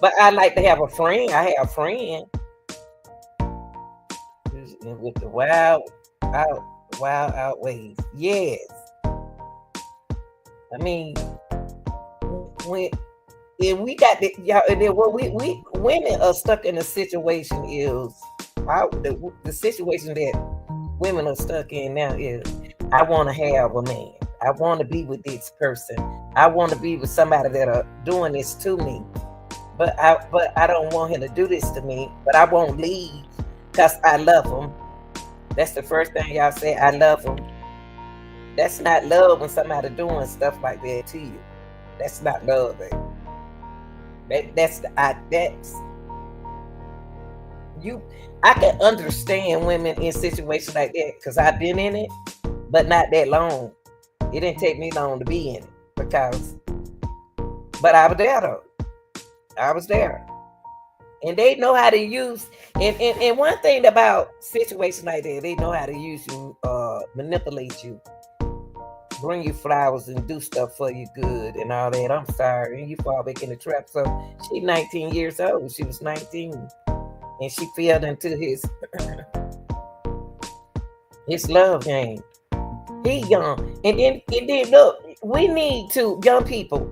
But I like to have a friend. I have a friend with the out, wild out ways. Yes. I mean, when and we got the y'all, and then what we women are stuck in a situation is the situation that women are stuck in now is I want to have a man. I want to be with this person. I want to be with somebody that are doing this to me. But I don't want him to do this to me. But I won't leave because I love him. That's the first thing y'all say. I love him. That's not love when somebody doing stuff like that to you. That's not love, baby. That's you. I can understand women in situations like that because I've been in it, but not that long. It didn't take me long to be in it because, but I was there though. I was there, and they know how to use. And one thing about situations like that, they know how to use you, manipulate you, bring you flowers and do stuff for you good and all that. I'm sorry, and you fall back in the trap. So she's 19 years old. She was 19, and she fell into his love game. He young, and then look, we need to young people.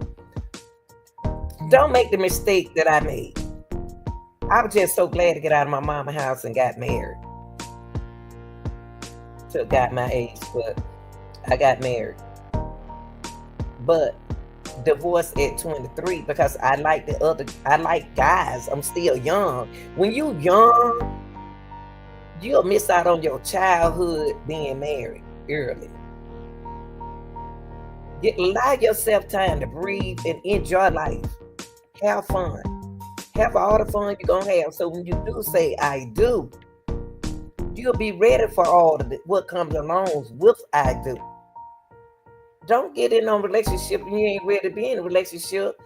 Don't make the mistake that I made. I was just so glad to get out of my mama's house and got married. So got my age, but I got married. But divorced at 23 because I like guys. I'm still young. When you young, you'll miss out on your childhood being married early. Allow yourself time to breathe and enjoy life. Have fun. Have all the fun you're gonna have. So when you do say I do, you'll be ready for all of what comes along with I do. Don't get in a relationship and you ain't ready to be in a relationship.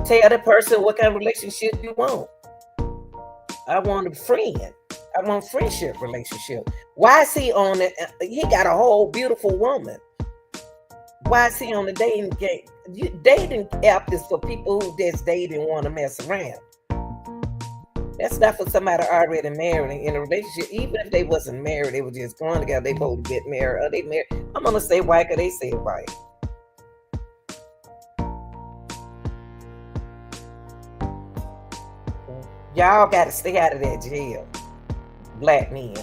Tell the person what kind of relationship you want. I want a friend. I want a friendship relationship. Why is he on it? He got a whole beautiful woman. Why is he on the dating game? Dating app is for people who just date and want to mess around. That's not for somebody already married in a relationship. Even if they wasn't married, they were just going together. They both get married. Or they married. I'm gonna say white because they say white. Y'all got to stay out of that jail. Black men.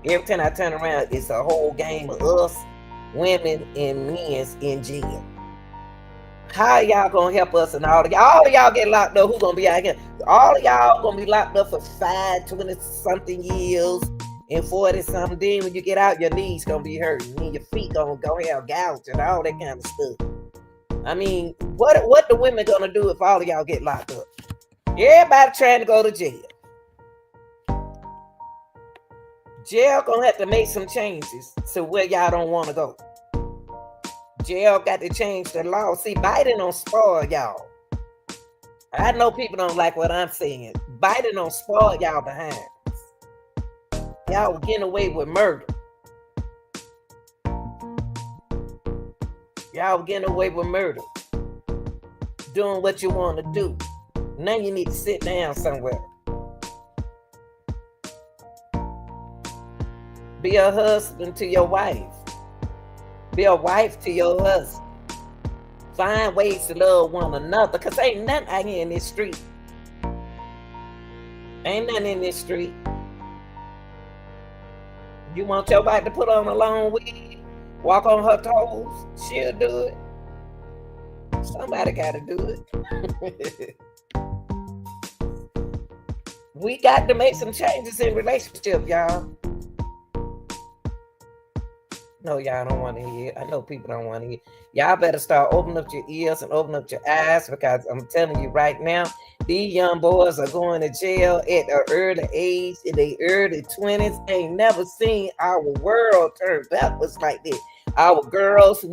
Every time I turn around, it's a whole game of us, women, and men's in jail. How y'all gonna help us and all of y'all get locked up? Who's gonna be out here? All of y'all gonna be locked up for 20 something years and 40 something. Then when you get out, your knees gonna be hurting and your feet gonna go have gouged and all that kind of stuff. I mean, what the women gonna do if all of y'all get locked up? Everybody trying to go to jail. Jail gonna have to make some changes to where y'all don't want to go. Jail got to change the law. See, Biden don't spoil y'all. I know people don't like what I'm saying. Biden don't spoil y'all behind. Y'all were getting away with murder. Y'all were getting away with murder. Doing what you want to do. Now you need to sit down somewhere. Be a husband to your wife. Be a wife to your husband. Find ways to love one another. Because ain't nothing out here in this street. Ain't nothing in this street. You want your wife to put on a long wig? Walk on her toes? She'll do it. Somebody got to do it. We got to make some changes in relationship, y'all. No, y'all don't want to hear. I know people don't want to hear. Y'all better start opening up your ears and opening up your eyes because I'm telling you right now, these young boys are going to jail at an early age, in their early 20s. Ain't never seen our world turn backwards like this. Our girls, some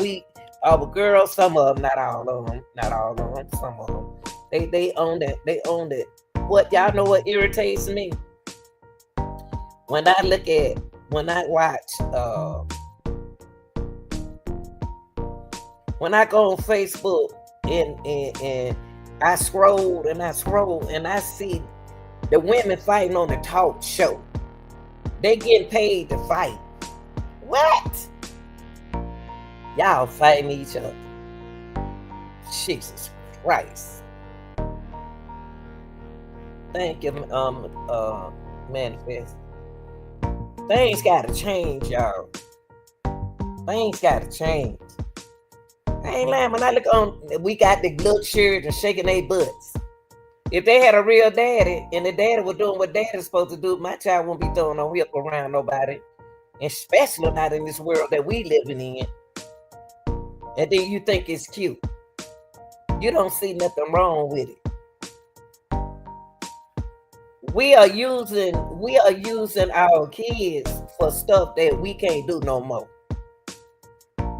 of them, not all of them, some of them. They own that. They own it. What y'all know what irritates me? When I watch, when I go on Facebook and I scroll and I see the women fighting on the talk show. They getting paid to fight. What? Y'all fighting each other. Jesus Christ. Thank you, Manifest. Things gotta change, y'all. Things gotta change. I ain't lying. When I look on, we got the little children shaking their butts. If they had a real daddy and the daddy was doing what daddy's supposed to do, my child wouldn't be throwing no whip around nobody, especially not in this world that we living in. And then you think it's cute. You don't see nothing wrong with it. We are using our kids for stuff that we can't do no more.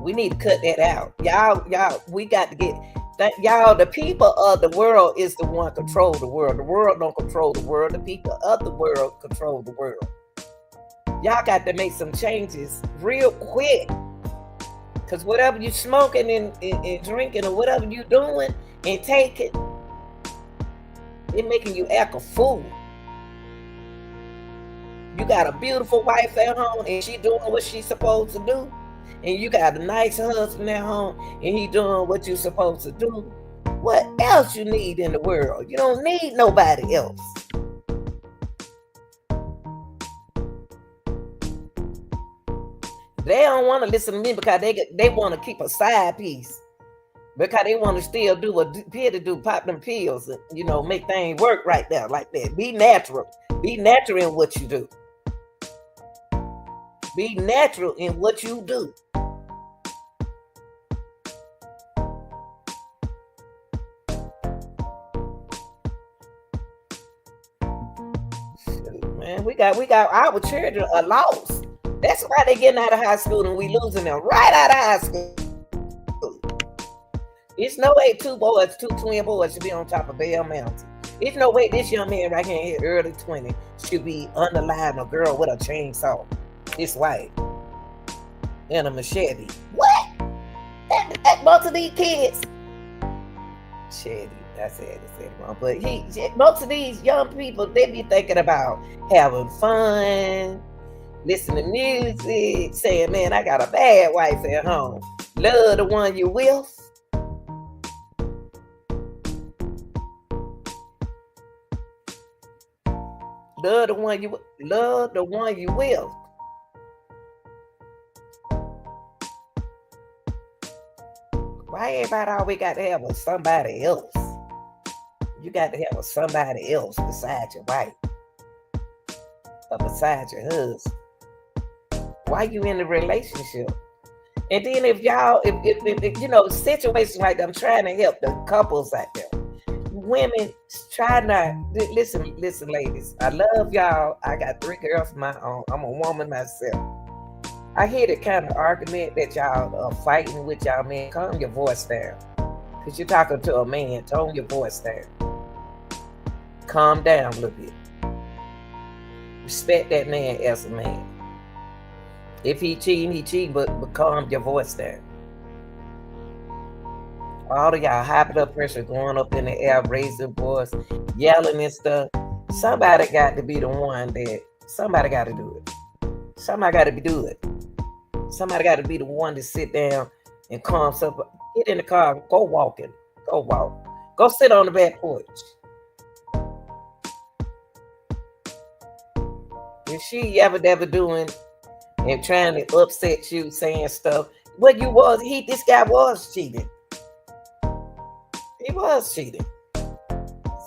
We need to cut that out. Y'all, we got to get that. Y'all, the people of the world is the one control the world. The world don't control the world. The people of the world control the world. Y'all got to make some changes real quick. Because whatever you smoking and drinking or whatever you doing and taking, it making you act a fool. You got a beautiful wife at home and she doing what she's supposed to do. And you got a nice husband at home and he doing what you're supposed to do. What else you need in the world? You don't need nobody else. They don't want to listen to me because they want to keep a side piece. Because they want to still do what Peter do, pop them pills and, make things work right there like that. Be natural. Be natural in what you do. Be natural in what you do. Man, we got our children are lost. That's why they getting out of high school and we losing them right out of high school. It's no way two twin boys should be on top of Bell Mountain. It's no way this young man right here in early 20 should be underlying a girl with a chainsaw. It's white. And a machete. What? That most of these kids. Machete. I said it wrong. But most of these young people, they be thinking about having fun, listening to music, saying, man, I got a bad wife at home. Love the one you with. Love the one you with. Why everybody always got to have with somebody else? You got to have with somebody else besides your wife or besides your husband. Why you in the relationship? And then if situations like that, I'm trying to help the couples out there. Women, try not, listen, ladies, I love y'all. I got 3 girls of my own. I'm a woman myself. I hear the kind of argument that y'all are fighting with y'all men. Calm your voice down. Because you're talking to a man. Tone your voice down. Calm down a little bit. Respect that man as a man. If he cheating, but calm your voice down. All of y'all high blood pressure going up in the air, raising voice, yelling and stuff. Somebody got to be the one somebody got to do it. Somebody got to do it. Somebody got to be the one to sit down and calm stuff. Get in the car, go walking. Go walk. Go sit on the back porch. If she ever doing and trying to upset you, saying stuff, this guy was cheating. He was cheating.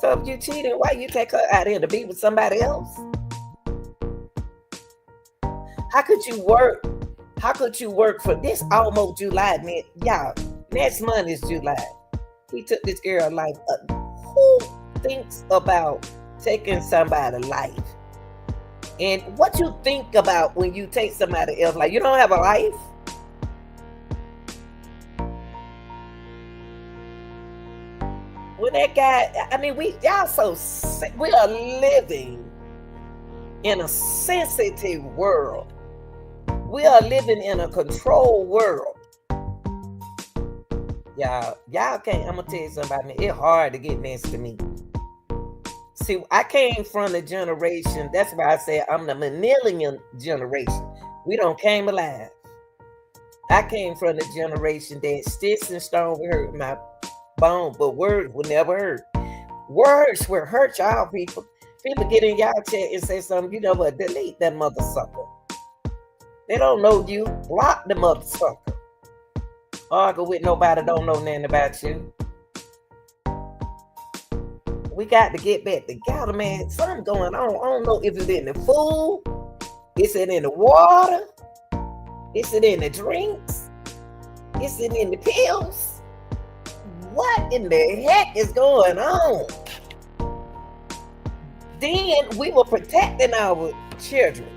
So if you cheating, why you take her out here to be with somebody else? How could you work for this almost July, man? Y'all, next month is July. He took this girl's life. Who thinks about taking somebody's life? And what you think about when you take somebody else's life? You don't have a life? When that guy, we are living in a sensitive world. We are living in a controlled world. Y'all can't, I'm gonna tell you something about me. It's hard to get next to me. See, I came from the generation, that's why I say I'm the millennial generation. We don't came alive. I came from the generation that sticks and stones will hurt my bone, but words will never hurt. Words will hurt y'all people. People get in y'all chat and say something, you know what, delete that mother sucker. They don't know you. Block the mother sucker. Argue with nobody don't know nothing about you. We got to get back together, man. Something going on. I don't know if it's in the food, is it in the water, is it in the drinks, is it in the pills? What in the heck is going on? Then we were protecting our children.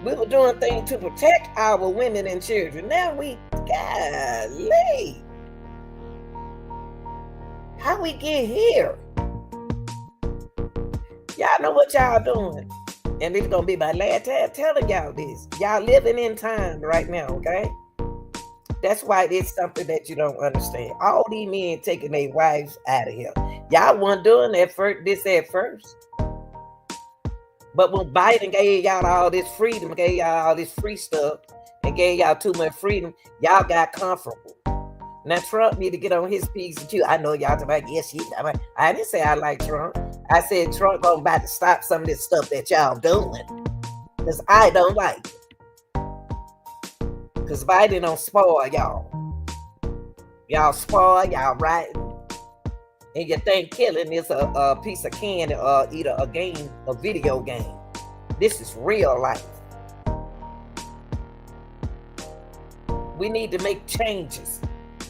We were doing things to protect our women and children. Now we, golly, how we get here? Y'all know what y'all doing. And it's gonna be my last time telling y'all this. Y'all living in time right now, okay? That's why it's something that you don't understand. All these men taking their wives out of here. Y'all weren't doing that this at first. But when Biden gave y'all all this freedom, gave y'all all this free stuff, and gave y'all too much freedom, y'all got comfortable. Now Trump need to get on his piece too. I know y'all talking about, yes, I didn't say I like Trump. I said Trump gonna about to stop some of this stuff that y'all doing. Because I don't like it. Because Biden don't spoil y'all. Y'all spoil, y'all right. And you think killing is a piece of candy or either a game, a video game. This is real life. We need to make changes.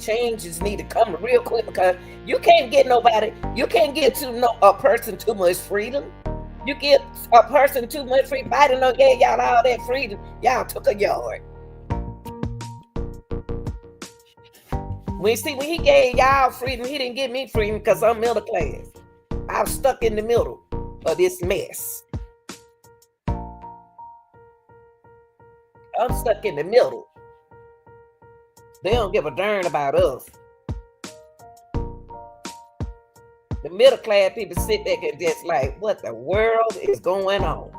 Changes need to come real quick because you can't get nobody, you can't get a person too much freedom. You get a person too much freedom. Biden don't give y'all all that freedom. Y'all took a yard. When he gave y'all freedom, he didn't give me freedom because I'm middle class. I'm stuck in the middle of this mess. I'm stuck in the middle. They don't give a darn about us. The middle class people sit back and just like, what the world is going on?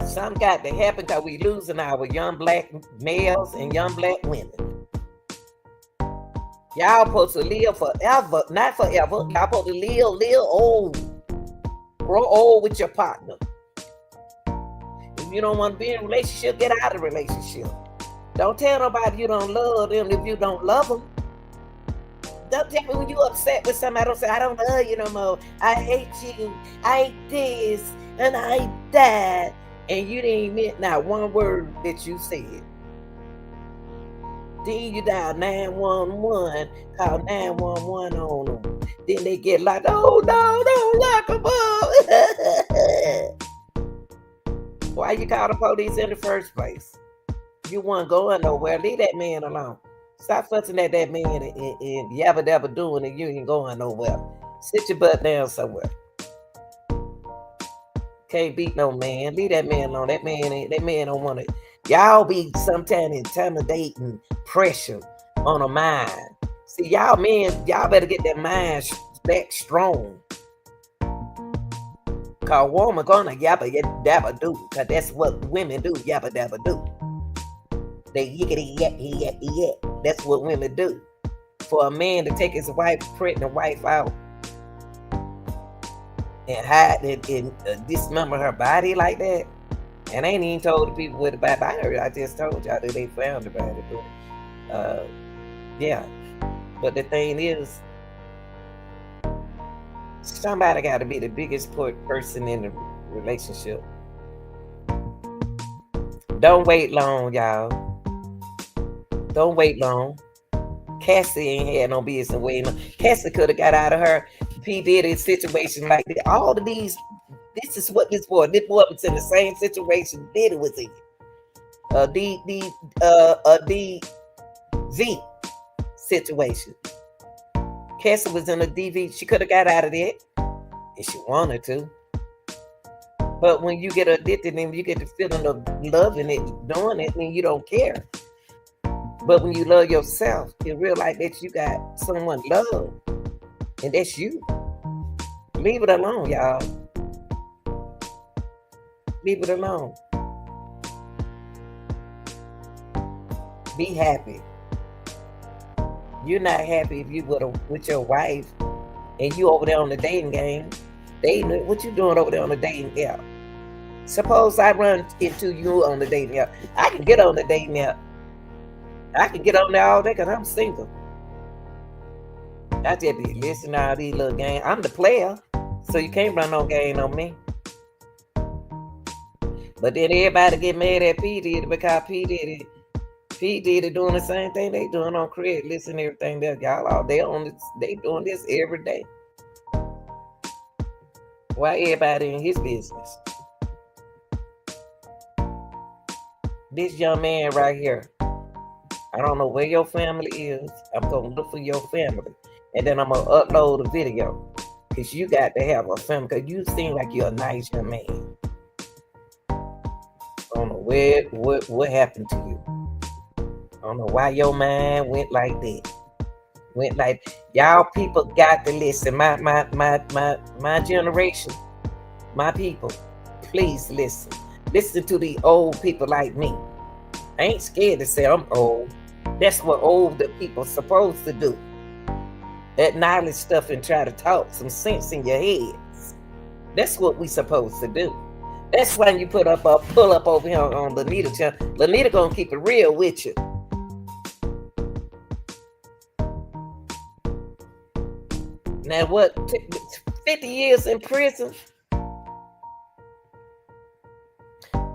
Something got to happen because we losing our young black males and young black women. Y'all supposed to live forever, not forever. Y'all supposed to live old. Grow old with your partner. If you don't want to be in a relationship, get out of the relationship. Don't tell nobody you don't love them if you don't love them. Don't tell me when you upset with somebody, don't say, I don't love you no more. I hate you. I hate this. And I hate that. And you didn't mean not one word that you said. Then you dial 911, call 911 on them. Then they get like, oh no, don't lock them up. Why you call the police in the first place? You weren't going nowhere. Leave that man alone. Stop fussing at that man and yabba dabba doing and you ain't going nowhere. Sit your butt down somewhere. Can't beat no man. Leave that man alone. That man don't want it. Y'all be sometimes intimidating pressure on a mind. See, y'all men, y'all better get that mind back strong. Cause woman gonna yabba dabba do. Cause that's what women do. Yabba dabba do. They yickety yak. That's what women do. For a man to take his pregnant wife out and hide it and dismember her body like that. And I ain't even told the people what about her. I just told y'all that they found about it. But yeah. But the thing is, somebody got to be the biggest person in the relationship. Don't wait long, y'all. Don't wait long. Cassie ain't had no business waiting long. Cassie could have got out of her P. Diddy situation like that. All of these, this is what this boy was in the same situation Diddy was in. DV situation. Cassie was in a DV. She could have got out of that. if she wanted to. But when you get addicted and you get the feeling of loving it, doing it, then you don't care. But when you love yourself, you realize that you got someone love, and that's you. Leave it alone, y'all. Leave it alone. Be happy. You're not happy if you with your wife and you over there on the dating game. Dating, what you doing over there on the dating app? Suppose I run into you on the dating app. I can get on the dating app. I can get on there all day because I'm single. I just be listening to all these little games. I'm the player, so you can't run no game on me. But then everybody get mad at P. Diddy because P. Diddy doing the same thing they doing on Craigslist and everything. Y'all all they doing this every day. Why everybody in his business? This young man right here, I don't know where your family is. I'm going to look for your family. And then I'm going to upload a video. Because you got to have a family. Because you seem like you're a nice young man. I don't know what happened to you. I don't know why your mind went like that. Y'all people got to listen. My generation, my people, please listen. Listen to the old people like me. I ain't scared to say I'm old. That's what older people supposed to do. Acknowledge stuff and try to talk some sense in your heads. That's what we supposed to do. That's why you pull up over here on Lanita channel. Lanita gonna keep it real with you. Now what? 50 years in prison?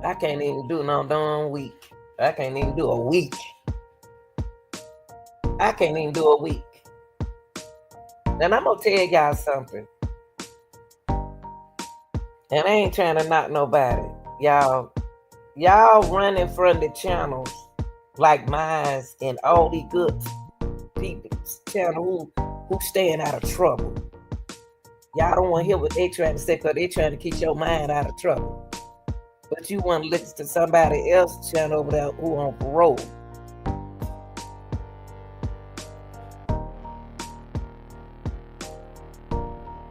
I can't even do no darn week. I can't even do a week. I can't even do a week. And I'm gonna tell y'all something. And I ain't trying to knock nobody. Y'all running from the channels like mine and all these good people's channel who staying out of trouble. Y'all don't want to hear what they trying to say because they trying to keep your mind out of trouble. But you want to listen to somebody else's channel over there who on parole.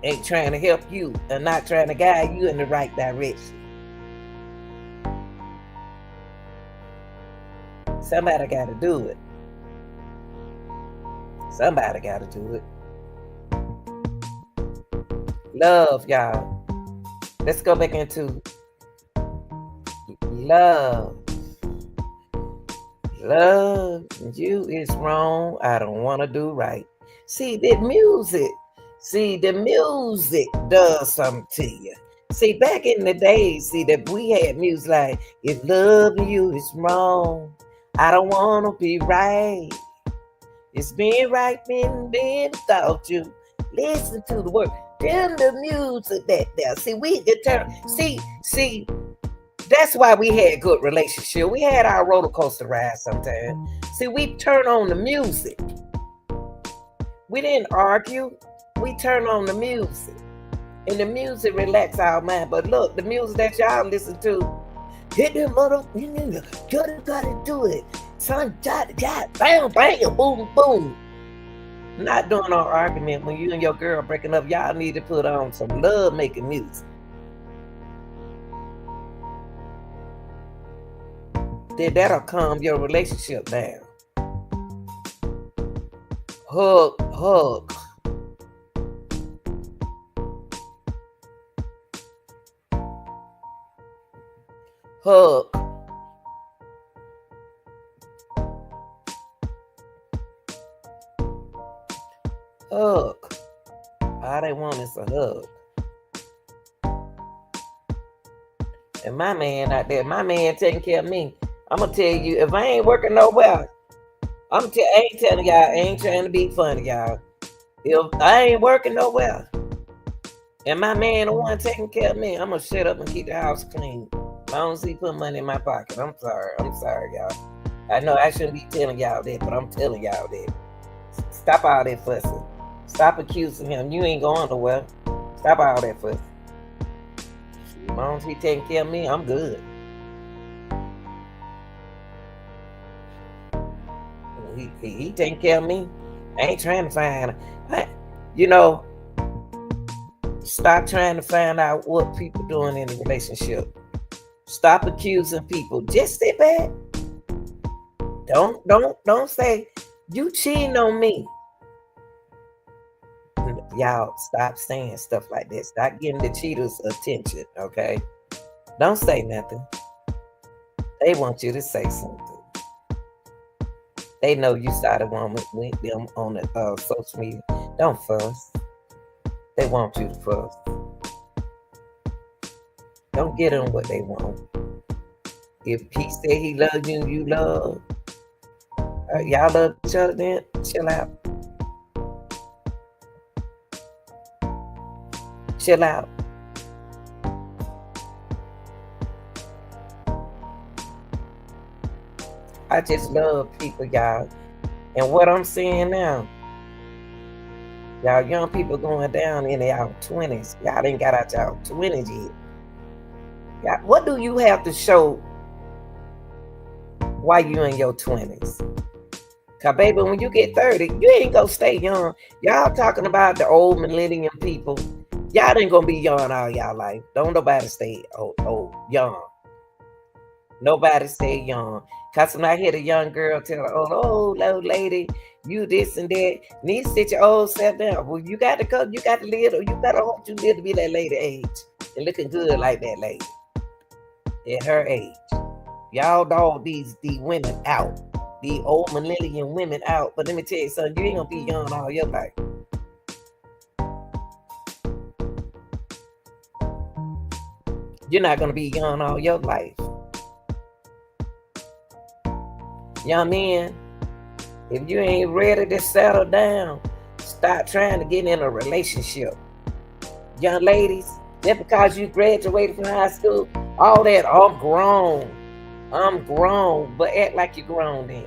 Ain't trying to help you and not trying to guide you in the right direction. Somebody got to do it. Somebody got to do it. Love, y'all. Let's go back into love. Love you is wrong. I don't want to do right. See, the music does something to you. See, back in the days, that we had music like, if loving you is wrong, I don't want to be right. It's being right, being without you. Listen to the word. Tell the music back there. See, we determine. See, that's why we had good relationship. We had our roller coaster ride sometimes. See, we turn on the music. We didn't argue. We turn on the music. And the music relax our mind. But look, the music that y'all listen to, hit them mother, you gotta do it. Son, bam, bam, boom, boom. Not doing no argument when you and your girl breaking up. Y'all need to put on some love making music. Then that'll calm your relationship down. Hug. Hug. Hug. All they want is a hug. And my man out there, my man taking care of me. I'm gonna tell you, if I ain't working nowhere, I ain't telling y'all, I ain't trying to be funny, y'all. If I ain't working nowhere, and my man the one taking care of me, I'm gonna shut up and keep the house clean. As long as he put money in my pocket. I'm sorry, y'all. I know I shouldn't be telling y'all that, but I'm telling y'all that. Stop all that fussing. Stop accusing him. You ain't going nowhere. Stop all that fuss. As long as he taking care of me, I'm good. He taking care of me. I ain't trying to find, stop trying to find out what people doing in a relationship. Stop accusing people. Just sit back. Don't say you cheating on me. Y'all stop saying stuff like that. Stop getting the cheaters attention, okay? Don't say nothing. They want you to say something. They know you started one with them on the social media. Don't fuss. They want you to fuss. Don't get them what they want. If he say he loves you, you love. Y'all love each other, then chill out. Chill out. I just love people, y'all. And what I'm seeing now, y'all young people going down in y'all 20s. Y'all ain't got out y'all 20s yet. Y'all, what do you have to show why you in your 20s? Cause baby, when you get 30, you ain't gonna stay young. Y'all talking about the old millennium people. Y'all ain't gonna be young all y'all life. Don't nobody stay old young. Nobody stay young. Cause when I hear the young girl tell her, oh, old lady, you this and that, need to sit your old self down. Well, you got to come, you got to live, or you gotta hope you live to be that lady age and looking good like that lady at her age. Y'all dog these women out. The old millennium women out. But let me tell you something, you ain't gonna be young all your life. You're not gonna be young all your life. Young men, if you ain't ready to settle down, stop trying to get in a relationship. Young ladies, just because you graduated from high school, all that, I'm grown, but act like you're grown then.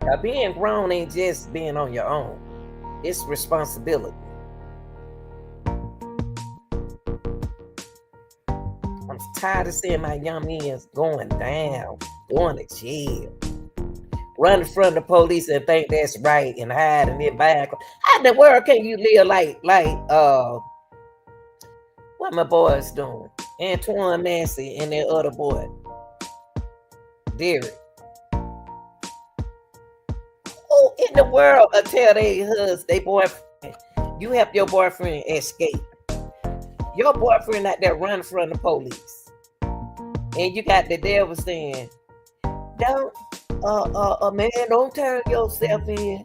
Now, being grown ain't just being on your own. It's responsibility. I'm tired of seeing my young men going down, going to jail, running from the police and think that's right and hiding in back. How in the world can you live like what my boys doing? Antoine Massey and that other boy, Derek. Who in the world will tell their husband, their boyfriend, you help your boyfriend escape? Your boyfriend out there running from the police. And you got the devil saying, don't, man, don't turn yourself in.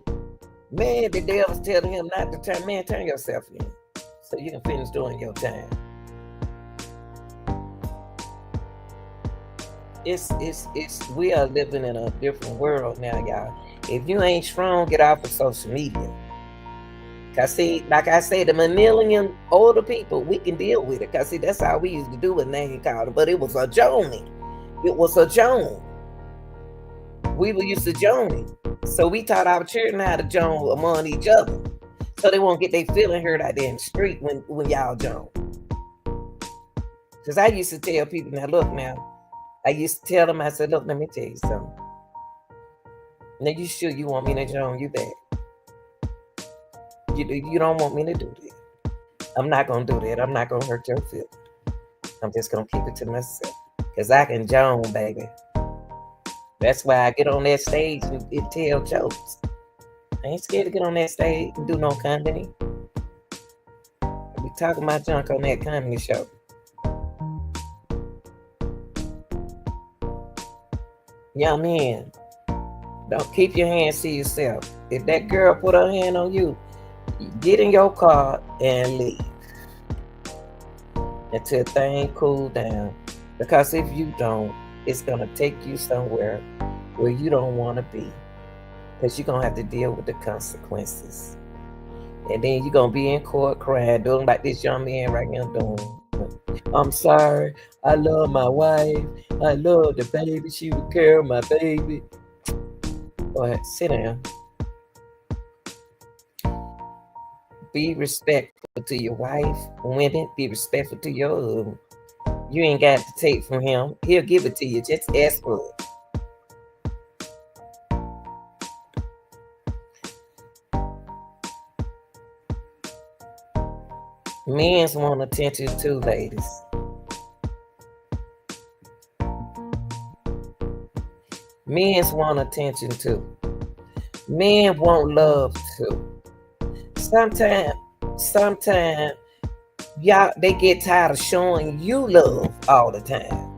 Man, the devil's telling him not to turn, man, turn yourself in. So you can finish doing your time. We are living in a different world now, y'all. If you ain't strong, get off of social media. Cause see, like I say, the millennium older people, we can deal with it. Cause see, that's how we used to do it, name called it. But it was a joning. It was a joan. We were used to joning. So we taught our children how to joan among each other. So they won't get their feeling hurt out there in the street when y'all joan. Cause I used to tell people, now look now, I used to tell them, I said, look, let me tell you something. Now you sure you want me to join you back? You don't want me to do that. I'm not going to do that. I'm not going to hurt your feelings. I'm just going to keep it to myself. Because I can join, baby. That's why I get on that stage and tell jokes. I ain't scared to get on that stage and do no comedy. I be talking my junk on that comedy show. Young man, don't keep your hands to yourself. If that girl put her hand on you, get in your car and leave until things cool down. Because if you don't, it's going to take you somewhere where you don't want to be. Because you're going to have to deal with the consequences. And then you're going to be in court crying, doing like this young man right now doing. I'm sorry. I love my wife. I love the baby. She would carry my baby. Go ahead, sit down. Be respectful. to your wife. Women, be respectful to your husband. You ain't got to take from him. He'll give it to you. Just ask for it. Men's want attention too, ladies. Men's want attention too. Men want love too. Sometimes y'all, they get tired of showing you love all the time.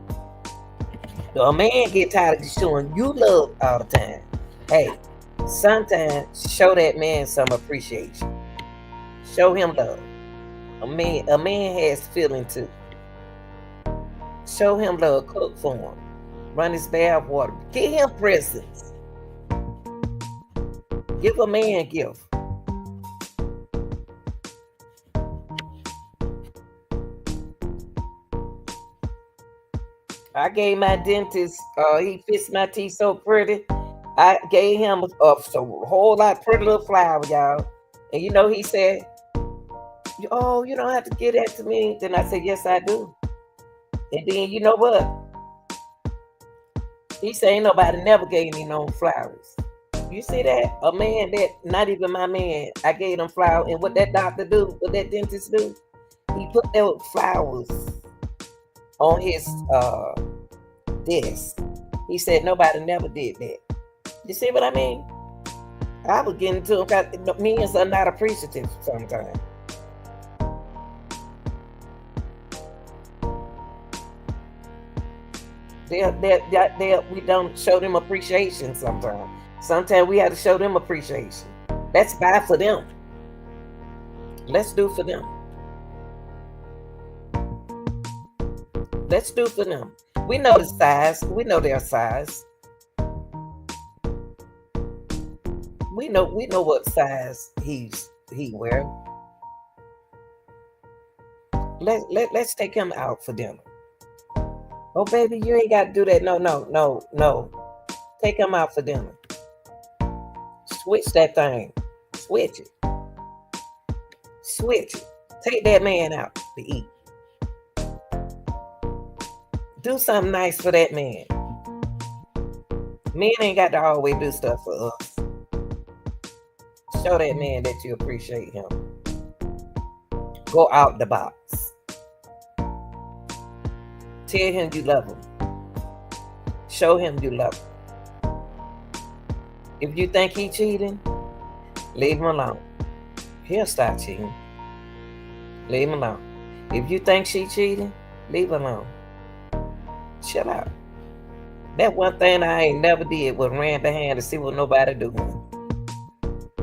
A man get tired of showing you love all the time. Hey, sometimes show that man some appreciation. Show him love. A man has feeling too. Show him love. Cook for him. Run his bath water. Give him presents. Give a man a gift. I gave my dentist, he fixed my teeth so pretty. I gave him a whole lot pretty little flower, y'all. And you know, he said, "Oh, you don't have to give that to me." Then I said, "Yes, I do." And then you know what? He said, "Ain't nobody never gave me no flowers." You see that? A man that not even my man, I gave him flowers. And what that doctor do, what that dentist do, he put those flowers on his desk. He said nobody never did that. You see what I mean? I was getting to him because men are not appreciative sometimes. We don't show them appreciation sometimes. Sometimes we have to show them appreciation. Let's buy for them. Let's do for them. Let's do for them. We know the size. We know their size. We know what size he wear. Let's take him out for dinner. Oh baby, you ain't got to do that. No. Take him out for dinner. Switch that thing. Switch it. Take that man out to eat. Do something nice for that man. Men ain't got to always do stuff for us. Show that man that you appreciate him. Go out the box. Tell him you love him. Show him you love him. If you think he cheating, leave him alone. He'll stop cheating. Leave him alone. If you think she cheating, leave her alone. Chill out. That one thing I ain't never did was ran behind to see what nobody doing.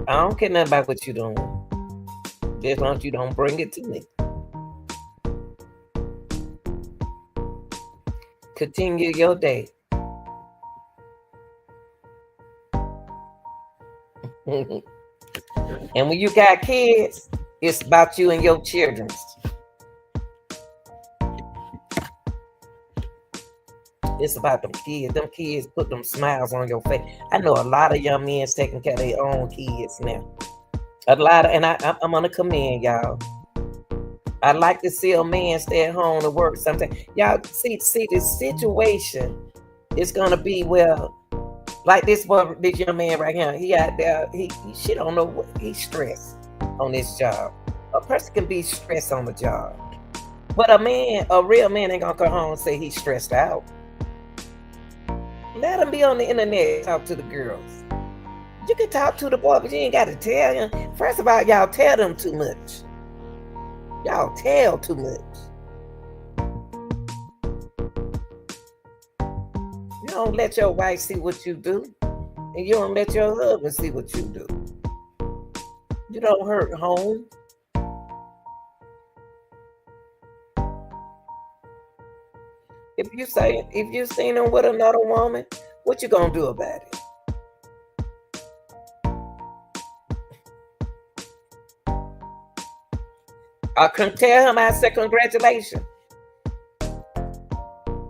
I don't care nothing about what you doing. Just long as you don't bring it to me. Continue your day. And when you got kids, it's about you and your children. It's about them kids. Them kids put them smiles on your face. I know a lot of young men taking care of their own kids now. A lot of, and I'm gonna commend y'all. I like to see a man stay at home to work sometimes. Y'all see the situation is gonna be like this young man right here. He out there. She don't know what he's stressed on this job. A person can be stressed on the job, but a real man ain't gonna come home and say he's stressed out. Let him be on the internet, talk to the girls. You can talk to the boy, but you ain't got to tell him. First of all, y'all tell them too much. Y'all tell too much. You don't let your wife see what you do, and you don't let your husband see what you do. You don't hurt home. If you seen him with another woman, what you gonna do about it? I can tell him, I said, congratulations.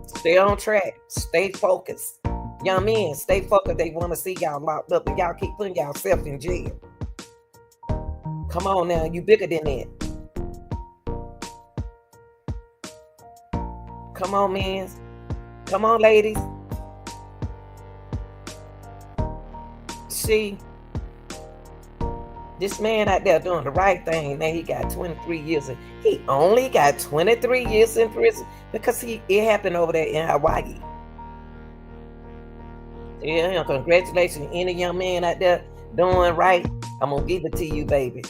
Stay on track. Stay focused. Young men, stay focused. They want to see y'all locked up and y'all keep putting yourself in jail. Come on now, you bigger than that. Come on, men. Come on, ladies. See, this man out there doing the right thing. Now he got 23 years. He only got 23 years in prison because it happened over there in Hawaii. Yeah, congratulations, any young man out there doing right. I'm gonna give it to you, baby.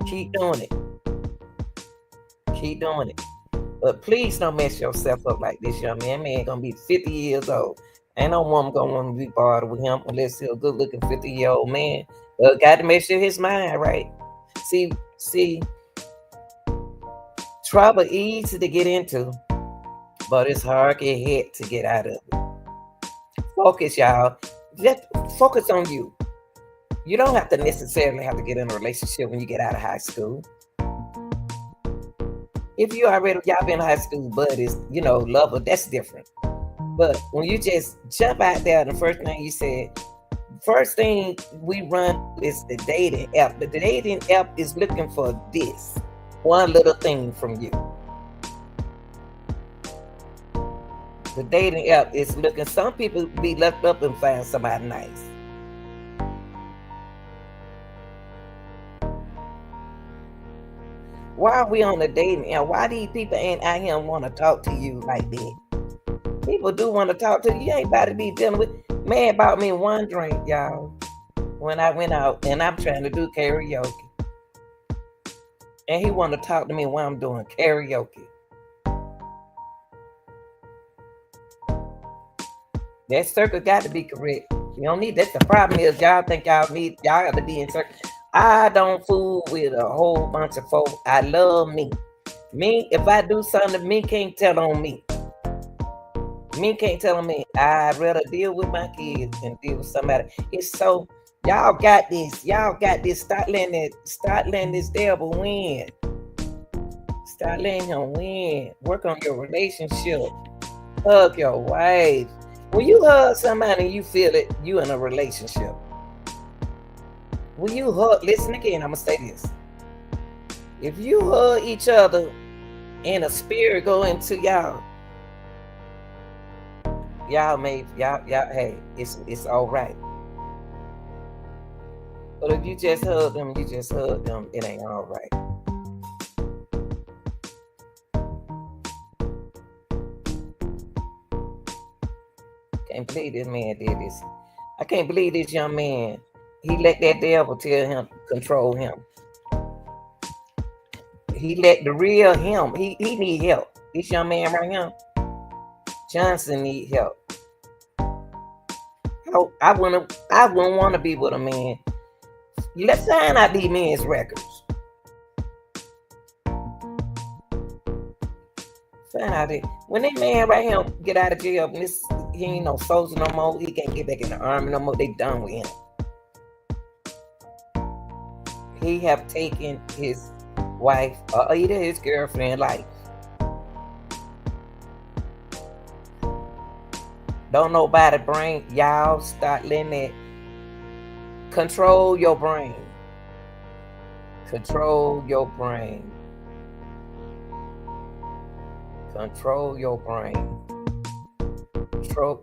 Keep doing it. Keep doing it. But please don't mess yourself up like this, young man. Man gonna be 50 years old. Ain't no woman gonna want to be bothered with him unless he's a good-looking 50-year-old man. Got to make sure his mind right. See, trouble easy to get into, but it's hard to get out of it. Focus, y'all. Just focus on you. You don't have to necessarily have to get in a relationship when you get out of high school. If y'all been high school buddies, lover, that's different. But when you just jump out there, the first thing you said, first thing we run is the dating app. The dating app is looking for this one little thing from you. The dating app is looking, some people be left up and find somebody nice. Why are we on the dating app? Why these people ain't out here want to talk to you like that? People do want to talk to you. You ain't about to be dealing with. Man bought me one drink, y'all, when I went out, and I'm trying to do karaoke. And he want to talk to me while I'm doing karaoke. That circle got to be correct. You don't need, that's the problem is y'all think y'all have to be in circle. I don't fool with a whole bunch of folks. I love me. Me, if I do something, me can't tell on me. Me can't tell on me. I'd rather deal with my kids than deal with somebody. It's so, y'all got this. Y'all got this. Start letting this devil win. Start letting him win. Work on your relationship. Hug your wife. When you hug somebody and you feel it, you in a relationship. When you hug, listen again, I'm gonna say this. If you hug each other and a spirit go into y'all, hey, it's all right. But if you just hug them, it ain't all right. Can't believe this man did this. I can't believe this young man. He let that devil control him. He let the real him. He need help. This young man right here, Johnson, need help. I wouldn't want to be with a man. Let's find out these men's records. Find out it. When that man right here get out of jail, he ain't no soldier no more. He can't get back in the army no more. They done with him. He have taken his wife or either his girlfriend life. Don't nobody bring y'all start letting it control your brain. Control your brain. Control your brain.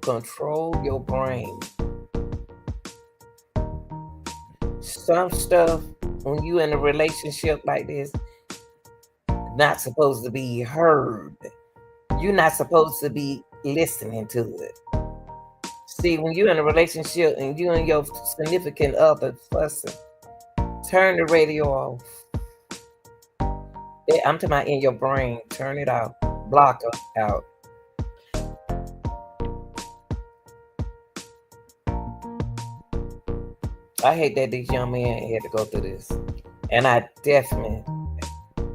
Control your brain. Some stuff when you in a relationship like this, not supposed to be heard. You're not supposed to be listening to it. See, when you're in a relationship and you and your significant other fussing, turn the radio off. I'm talking about in your brain. Turn it off. Block her out. I hate that this young man had to go through this. And I definitely,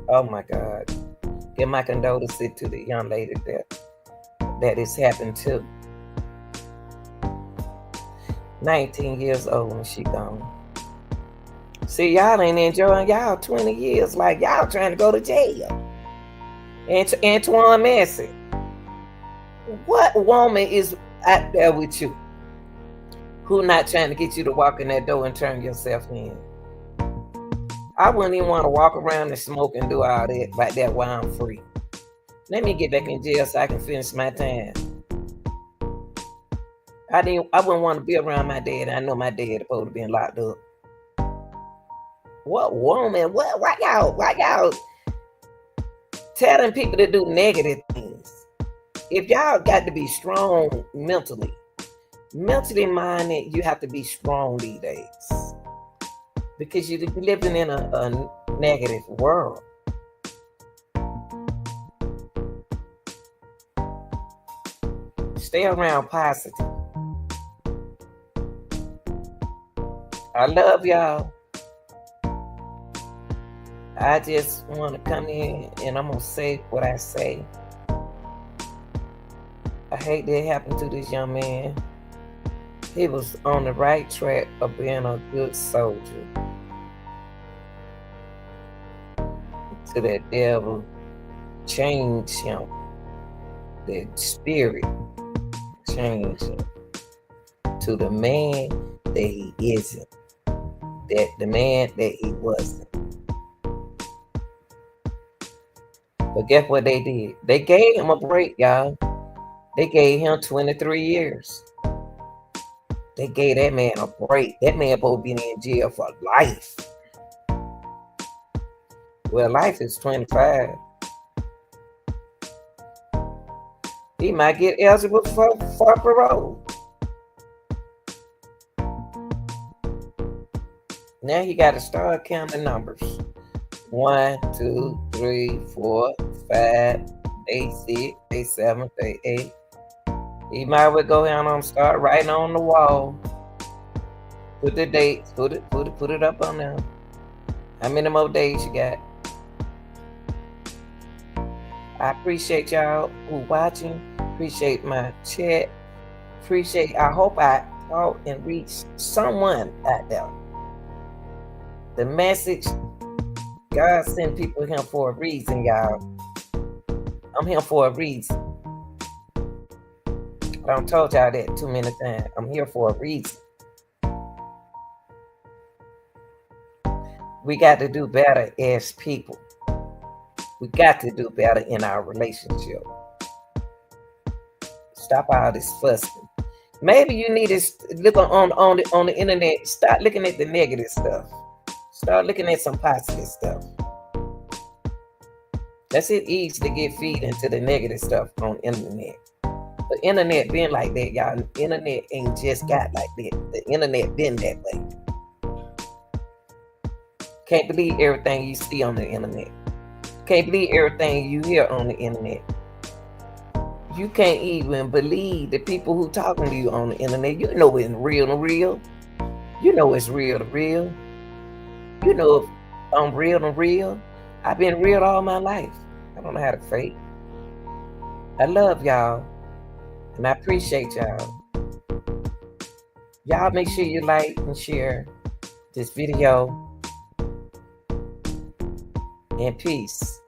oh my God, give my condolences to the young lady that it's happened to. 19 years old when she gone. See, y'all ain't enjoying y'all 20 years like y'all trying to go to jail. Antoine Massey, what woman is out there with you who not trying to get you to walk in that door and turn yourself in? I wouldn't even want to walk around and smoke and do all that like that while I'm free. Let me get back in jail so I can finish my time. I wouldn't want to be around my dad. I know my dad supposed to be locked up. What woman? What? Why y'all telling people to do negative things? If y'all got to be strong mentally minded, you have to be strong these days because you're living in a negative world. Stay around positive. I love y'all. I just want to come in and I'm going to say what I say. I hate that happened to this young man. He was on the right track of being a good soldier. To that devil changed him. That spirit changed him to the man that he isn't. That the man that he wasn't. But guess what they did? They gave him a break, y'all. They gave him 23 years. They gave that man a break. That man supposed to be in jail for life. Well, life is 25. He might get eligible for parole. Now he got to start counting numbers. 1, 2, 3, 4, 5, 8, 6, 8, 7, 8, 8. He might well go down and start writing on the wall. Put the dates. Put it up on there. How many more days you got? I appreciate y'all who watching. Appreciate my chat. I hope I talk and reach someone out there. The message, God sent people here for a reason, y'all. I'm here for a reason. I done told y'all that too many times. I'm here for a reason. We got to do better as people. We got to do better in our relationship. Stop all this fussing. Maybe you need to look on the internet. Start looking at the negative stuff. Start looking at some positive stuff. That's it easy to get feed into the negative stuff on the internet. The internet been like that, y'all. The internet ain't just got like that. The internet been that way. Can't believe everything you see on the internet. Can't believe everything you hear on the internet. You can't even believe the people who talking to you on the internet. You know it's real to real. You know it's real to real. You know if I'm real to real. I've been real all my life. I don't know how to fake. I love y'all. And I appreciate y'all. Y'all make sure you like and share this video. And peace.